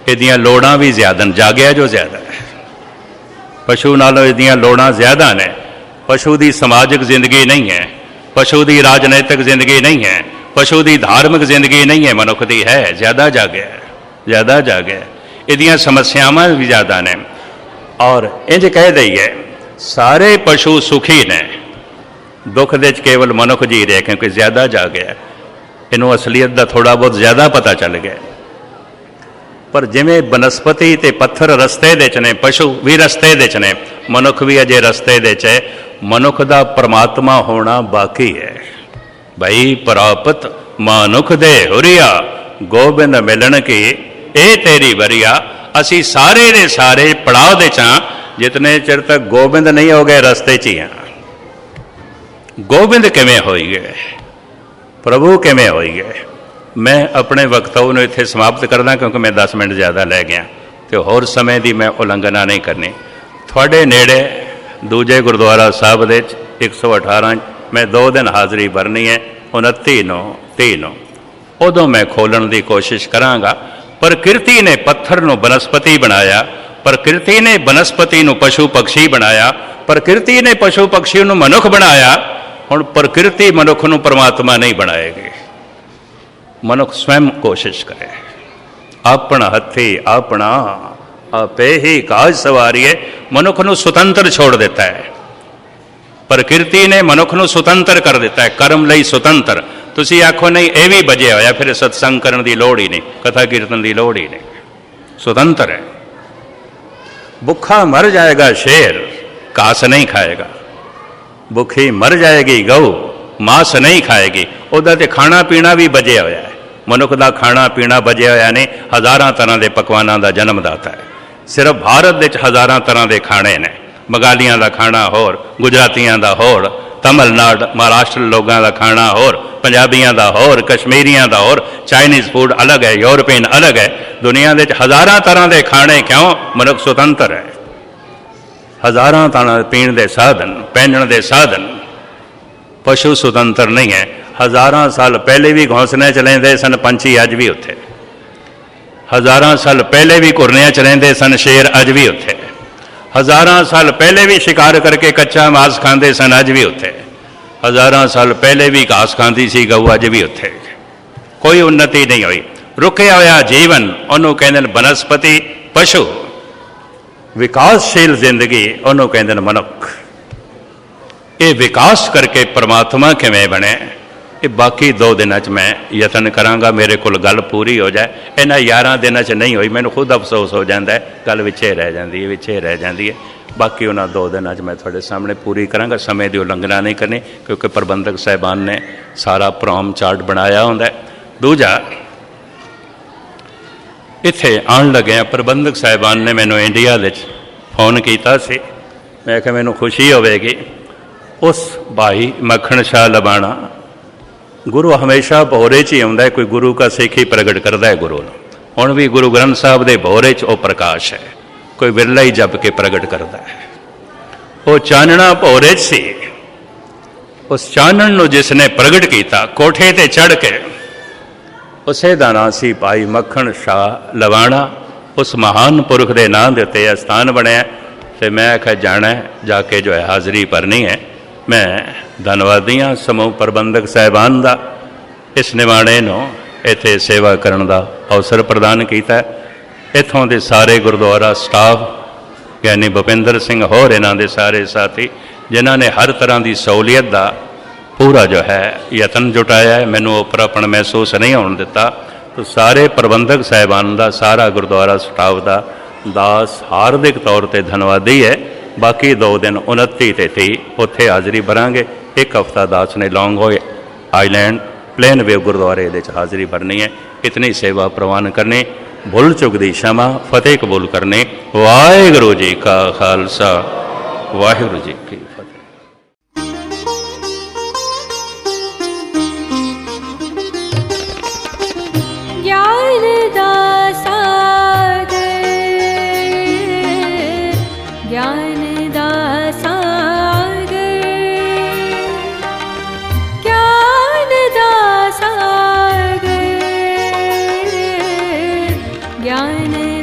ਇਹਦੀਆਂ ਲੋੜਾਂ ਵੀ ਜ਼ਿਆਦਾ ਨੇ, ਜਾਗਿਆ ਜੋ ਜ਼ਿਆਦਾ ਹੈ। ਪਸ਼ੂ ਨਾਲੋਂ ਇਹਦੀਆਂ ਲੋੜਾਂ ਜ਼ਿਆਦਾ ਨੇ। ਪਸ਼ੂ ਦੀ ਸਮਾਜਿਕ ਜ਼ਿੰਦਗੀ ਨਹੀਂ ਹੈ, ਪਸ਼ੂ ਦੀ ਰਾਜਨੀਤਿਕ ਜ਼ਿੰਦਗੀ ਨਹੀਂ ਹੈ, ਪਸ਼ੂ ਦੀ ਧਾਰਮਿਕ ਜ਼ਿੰਦਗੀ ਨਹੀਂ ਹੈ, ਮਨੁੱਖ ਦੀ ਹੈ। ਜ਼ਿਆਦਾ ਜਾਗਿਆ, ਜ਼ਿਆਦਾ ਜਾਗਿਆ। ਇਹਦੀਆਂ ਸਮੱਸਿਆਵਾਂ ਵੀ ਜ਼ਿਆਦਾ ਨੇ। ਔਰ ਇੰਝ ਕਹਿ ਦਈਏ ਸਾਰੇ ਪਸ਼ੂ ਸੁਖੀ ਨੇ, ਦੁੱਖ ਦੇ 'ਚ ਕੇਵਲ ਮਨੁੱਖ ਜੀ ਰਿਹਾ ਕਿਉਂਕਿ ਜ਼ਿਆਦਾ ਜਾਗਿਆ। ਇਹਨੂੰ ਅਸਲੀਅਤ ਦਾ ਥੋੜ੍ਹਾ ਬਹੁਤ ਜ਼ਿਆਦਾ ਪਤਾ ਚੱਲ ਗਿਆ। ਪਰ ਜਿਵੇਂ ਬਨਸਪਤੀ ਤੇ ਪੱਥਰ ਰਸਤੇ ਦੇ 'ਚ ਨੇ, ਪਸ਼ੂ ਵੀ ਰਸਤੇ ਦੇ 'ਚ ਨੇ, ਮਨੁੱਖ ਵੀ ਅਜੇ ਰਸਤੇ ਦੇ 'ਚ ਹੈ। ਮਨੁੱਖ ਦਾ ਪਰਮਾਤਮਾ ਹੋਣਾ ਬਾਕੀ ਹੈ। ਭਈ ਪ੍ਰਾਪਤ ਮਨੁੱਖ ਦੇ ਹੁਰੀਆ, ਗੋਬਿੰਦ ਮਿਲਣ ਕੀ ਇਹ ਤੇਰੀ ਵਰੀਆ। ਅਸੀਂ ਸਾਰੇ ਦੇ ਸਾਰੇ ਪੜਾਅ ਦੇ 'ਚ ਹਾਂ, ਜਿਤਨੇ ਚਿਰ ਤੱਕ ਗੋਬਿੰਦ ਨਹੀਂ ਹੋ ਗਏ ਰਸਤੇ 'ਚ ਹੀ ਹਾਂ। ਗੋਬਿੰਦ ਕਿਵੇਂ ਹੋਈ ਗਏ, ਪ੍ਰਭੂ ਕਿਵੇਂ ਹੋਈ ਗਏ। ਮੈਂ ਆਪਣੇ ਵਕਤਵ ਨੂੰ ਇੱਥੇ ਸਮਾਪਤ ਕਰਦਾ ਕਿਉਂਕਿ ਮੈਂ 10 ਮਿੰਟ ਜ਼ਿਆਦਾ ਲੈ ਗਿਆ ਅਤੇ ਹੋਰ ਸਮੇਂ ਦੀ ਮੈਂ ਉਲੰਘਣਾ ਨਹੀਂ ਕਰਨੀ। ਤੁਹਾਡੇ ਨੇੜੇ ਦੂਜੇ ਗੁਰਦੁਆਰਾ ਸਾਹਿਬ ਦੇ 'ਚ 118 ਮੈਂ 2 ਦਿਨ ਹਾਜ਼ਰੀ ਭਰਨੀ ਹੈ, 29 ਨੂੰ 30 ਨੂੰ। ਉਦੋਂ ਮੈਂ ਖੋਲ੍ਹਣ ਦੀ ਕੋਸ਼ਿਸ਼ ਕਰਾਂਗਾ। ਪ੍ਰਕਿਰਤੀ ਨੇ ਪੱਥਰ ਨੂੰ ਬਨਸਪਤੀ ਬਣਾਇਆ, ਪ੍ਰਕਿਰਤੀ ਨੇ ਬਨਸਪਤੀ ਨੂੰ ਪਸ਼ੂ ਪਕਸ਼ੀ ਬਣਾਇਆ, ਪ੍ਰਕਿਰਤੀ ਨੇ ਪਸ਼ੂ ਪਕਸ਼ੀ ਨੂੰ ਮਨੁੱਖ ਬਣਾਇਆ। ਹੁਣ ਪ੍ਰਕਿਰਤੀ ਮਨੁੱਖ ਨੂੰ ਪਰਮਾਤਮਾ ਨਹੀਂ ਬਣਾਏਗੀ। ਮਨੁੱਖ ਸਵੈਮ ਕੋਸ਼ਿਸ਼ ਕਰੇ, ਆਪਣਾ ਹੱਥੀ ਆਪਣਾ ਆਪੇ ਹੀ ਕਾਜ ਸਵਾਰੀਏ। ਮਨੁੱਖ ਨੂੰ ਸੁਤੰਤਰ ਛੋੜ ਦਿੱਤਾ ਹੈ। ਪ੍ਰਕਿਰਤੀ ਨੇ ਮਨੁੱਖ ਨੂੰ ਸੁਤੰਤਰ ਕਰ ਦਿੱਤਾ ਹੈ, ਕਰਮ ਲਈ ਸੁਤੰਤਰ। ਤੁਸੀਂ ਆਖੋ ਨਹੀਂ ਇਹ ਵੀ ਬਜਿਆ ਹੋਇਆ, ਫਿਰ ਸਤਸੰਗ ਕਰਨ ਦੀ ਲੋੜ ਹੀ ਨਹੀਂ, ਕਥਾ ਕੀਰਤਨ ਦੀ ਲੋੜ ਹੀ ਨਹੀਂ। ਸੁਤੰਤਰ ਹੈ। ਭੁੱਖਾ ਮਰ ਜਾਏਗਾ ਸ਼ੇਰ, ਘਾਸ ਨਹੀਂ ਖਾਏਗਾ। ਭੁੱਖੀ ਮਰ ਜਾਏਗੀ ਗਊ, ਮਾਸ ਨਹੀਂ ਖਾਏਗੀ। ਉਹਦਾ ਤੇ ਖਾਣਾ ਪੀਣਾ ਵੀ ਬਜਿਆ ਹੋਇਆ ਹੈ। ਮਨੁੱਖ ਦਾ ਖਾਣਾ ਪੀਣਾ ਬਜਿਆ ਹੋਇਆ ਨਹੀਂ, ਹਜ਼ਾਰਾਂ ਤਰ੍ਹਾਂ ਦੇ ਪਕਵਾਨਾਂ ਦਾ ਜਨਮਦਾਤਾ ਹੈ। ਸਿਰਫ ਭਾਰਤ ਵਿੱਚ ਹਜ਼ਾਰਾਂ ਤਰ੍ਹਾਂ ਦੇ ਖਾਣੇ ਨੇ। ਬੰਗਾਲੀਆਂ ਦਾ ਖਾਣਾ ਹੋਰ, ਗੁਜਰਾਤੀਆਂ ਦਾ ਹੋਰ, ਤਮਿਲਨਾਡੂ ਮਹਾਰਾਸ਼ਟਰ ਲੋਕਾਂ ਦਾ ਖਾਣਾ ਹੋਰ, ਪੰਜਾਬੀਆਂ ਦਾ ਹੋਰ, ਕਸ਼ਮੀਰੀਆਂ ਦਾ ਹੋਰ, ਚਾਈਨੀਜ਼ ਫੂਡ ਅਲੱਗ ਹੈ, ਯੂਰਪੀਅਨ ਅਲੱਗ ਹੈ। ਦੁਨੀਆ ਵਿੱਚ ਹਜ਼ਾਰਾਂ ਤਰ੍ਹਾਂ ਦੇ ਖਾਣੇ। ਕਿਉਂ? ਮਨੁੱਖ ਸੁਤੰਤਰ ਹੈ। ਹਜ਼ਾਰਾਂ ਤਰ੍ਹਾਂ ਪੀਣ ਦੇ ਸਾਧਨ, ਪਹਿਨਣ ਦੇ ਸਾਧਨ। ਪਸ਼ੂ ਸੁਤੰਤਰ ਨਹੀਂ ਹੈ। ਹਜ਼ਾਰਾਂ ਸਾਲ ਪਹਿਲੇ ਵੀ ਘੋਂਸਲੇ 'ਚ ਰਹਿੰਦੇ ਸਨ ਪੰਛੀ, ਅੱਜ ਵੀ ਉੱਥੇ। ਹਜ਼ਾਰਾਂ ਸਾਲ ਪਹਿਲੇ ਵੀ ਘੁਰਨਿਆਂ 'ਚ ਰਹਿੰਦੇ ਸਨ ਸ਼ੇਰ, ਅੱਜ ਵੀ ਉੱਥੇ। ਹਜ਼ਾਰਾਂ ਸਾਲ ਪਹਿਲੇ ਵੀ ਸ਼ਿਕਾਰ ਕਰਕੇ ਕੱਚਾ ਮਾਸ ਖਾਂਦੇ ਸਨ, ਅੱਜ ਵੀ ਉੱਥੇ। ਹਜ਼ਾਰਾਂ ਸਾਲ ਪਹਿਲੇ ਵੀ ਘਾਸ ਖਾਂਦੀ ਸੀ ਗਊ, ਅੱਜ ਵੀ ਉੱਥੇ। ਕੋਈ ਉન્નਤੀ ਨਹੀਂ ਹੋਈ। ਰੁਕਿਆ ਹੋਇਆ ਜੀਵਨ, ਉਹਨੂੰ ਕਹਿੰਦੇ ਨੇ ਬਨਸਪਤੀ ਪਸ਼ੂ। ਵਿਕਾਸਸ਼ੀਲ ਜ਼ਿੰਦਗੀ, ਉਹਨੂੰ ਕਹਿੰਦੇ ਨੇ ਮਨੁੱਖ। ਇਹ ਵਿਕਾਸ ਕਰਕੇ ਪਰਮਾਤਮਾ ਕਿਵੇਂ ਬਣੇ, ਇਹ ਬਾਕੀ 2 ਦਿਨਾਂ 'ਚ ਮੈਂ ਯਤਨ ਕਰਾਂਗਾ। ਮੇਰੇ ਕੋਲ ਗੱਲ ਪੂਰੀ ਹੋ ਜਾਏ। ਇਹਨਾਂ 11 ਦਿਨਾਂ 'ਚ ਨਹੀਂ ਹੋਈ, ਮੈਨੂੰ ਖੁਦ ਅਫਸੋਸ ਹੋ ਜਾਂਦਾ ਹੈ। ਗੱਲ ਵਿੱਚੇ ਰਹਿ ਜਾਂਦੀ ਹੈ, ਵਿੱਚੇ ਰਹਿ ਜਾਂਦੀ ਹੈ। ਬਾਕੀ ਉਹਨਾਂ 2 ਦਿਨਾਂ 'ਚ ਮੈਂ ਤੁਹਾਡੇ ਸਾਹਮਣੇ ਪੂਰੀ ਕਰਾਂਗਾ। ਸਮੇਂ ਦੀ ਉਲੰਘਣਾ ਨਹੀਂ ਕਰਨੀ ਕਿਉਂਕਿ ਪ੍ਰਬੰਧਕ ਸਾਹਿਬਾਨ ਨੇ ਸਾਰਾ ਪ੍ਰੋਗਰਾਮ ਚਾਰਟ ਬਣਾਇਆ ਹੁੰਦਾ। ਦੂਜਾ, ਇੱਥੇ ਆਉਣ ਲੱਗਿਆ ਪ੍ਰਬੰਧਕ ਸਾਹਿਬਾਨ ਨੇ ਮੈਨੂੰ ਇੰਡੀਆ ਵਿੱਚ ਫੋਨ ਕੀਤਾ ਸੀ। ਮੈਂ ਕਿਹਾ ਮੈਨੂੰ ਖੁਸ਼ੀ ਹੋਵੇਗੀ। ਉਸ ਭਾਈ ਮੱਖਣ ਸ਼ਾਹ ਲਬਾਣਾ, ਗੁਰੂ ਹਮੇਸ਼ਾ ਭੋਰੇ 'ਚ ਹੀ ਆਉਂਦਾ, ਕੋਈ ਗੁਰੂ ਕਾ ਸਿੱਖ ਹੀ ਪ੍ਰਗਟ ਕਰਦਾ ਹੈ ਗੁਰੂ ਨੂੰ। ਹੁਣ ਵੀ ਗੁਰੂ ਗ੍ਰੰਥ ਸਾਹਿਬ ਦੇ ਭੋਰੇ 'ਚ ਉਹ ਪ੍ਰਕਾਸ਼ ਹੈ, ਕੋਈ ਵਿਰਲਾ ਹੀ ਜਪ ਕੇ ਪ੍ਰਗਟ ਕਰਦਾ ਹੈ। ਉਹ ਚਾਨਣਾ ਭੋਰੇ 'ਚ ਸੀ। ਉਸ ਚਾਨਣ ਨੂੰ ਜਿਸ ਨੇ ਪ੍ਰਗਟ ਕੀਤਾ ਕੋਠੇ 'ਤੇ ਚੜ੍ਹ ਕੇ, ਉਸੇ ਦਾ ਨਾਂ ਸੀ ਭਾਈ ਮੱਖਣ ਸ਼ਾਹ ਲਵਾਣਾ। ਉਸ ਮਹਾਨ ਪੁਰਖ ਦੇ ਨਾਂ ਦੇ ਉੱਤੇ ਇਹ ਸਥਾਨ ਬਣਿਆ। ਅਤੇ ਮੈਂ ਆਖਿਆ ਜਾਣਾ, ਜਾ ਕੇ ਜੋ ਹੈ ਹਾਜ਼ਰੀ ਭਰਨੀ ਹੈ। ਮੈਂ ਧੰਨਵਾਦੀ ਹਾਂ ਸਮੂਹ ਪ੍ਰਬੰਧਕ ਸਾਹਿਬਾਨ ਦਾ, ਇਸ ਨਿਮਾਣੇ ਨੂੰ ਇੱਥੇ ਸੇਵਾ ਕਰਨ ਦਾ ਅਵਸਰ ਪ੍ਰਦਾਨ ਕੀਤਾ। ਇੱਥੋਂ ਦੇ ਸਾਰੇ ਗੁਰਦੁਆਰਾ ਸਟਾਫ, ਗਿਆਨੀ ਭੁਪਿੰਦਰ ਸਿੰਘ ਹੋਰ ਇਹਨਾਂ ਦੇ ਸਾਰੇ ਸਾਥੀ, ਜਿਨ੍ਹਾਂ ਨੇ ਹਰ ਤਰ੍ਹਾਂ ਦੀ ਸਹੂਲੀਅਤ ਦਾ ਪੂਰਾ ਜੋ ਹੈ ਯਤਨ ਜੁਟਾਇਆ ਹੈ। ਮੈਨੂੰ ਉਪਰਾਪਣ ਮਹਿਸੂਸ ਨਹੀਂ ਹੋਣ ਦਿੱਤਾ। ਤਾਂ ਸਾਰੇ ਪ੍ਰਬੰਧਕ ਸਾਹਿਬਾਨ ਦਾ, ਸਾਰਾ ਗੁਰਦੁਆਰਾ ਸਟਾਫ ਦਾ ਦਾਸ ਹਾਰਦਿਕ ਤੌਰ 'ਤੇ ਧੰਨਵਾਦੀ ਹੈ। ਬਾਕੀ 2 ਦਿਨ 29 ਤੇ 30 ਉੱਥੇ ਹਾਜ਼ਰੀ ਭਰਾਂਗੇ। 1 ਹਫ਼ਤਾ ਦਾਸ ਨੇ ਲੌਂਗ ਹੋਏ ਆਈਲੈਂਡ ਪਲੇਨ ਵੇਵ ਗੁਰਦੁਆਰੇ ਦੇ 'ਚ ਹਾਜ਼ਰੀ ਭਰਨੀ ਹੈ। ਇਤਨੀ ਸੇਵਾ ਪ੍ਰਵਾਨ ਕਰਨੀ, ਭੁੱਲ ਚੁੱਕ ਦੀ क्षमा, ਫਤਿਹ ਕਬੂਲ ਕਰਨੀ। ਵਾਹਿਗੁਰੂ ਜੀ ਕਾ ਖਾਲਸਾ, ਵਾਹਿਗੁਰੂ ਜੀ ਕੀ ਫਤਿਹ। ज्ञान दा सागर ज्ञान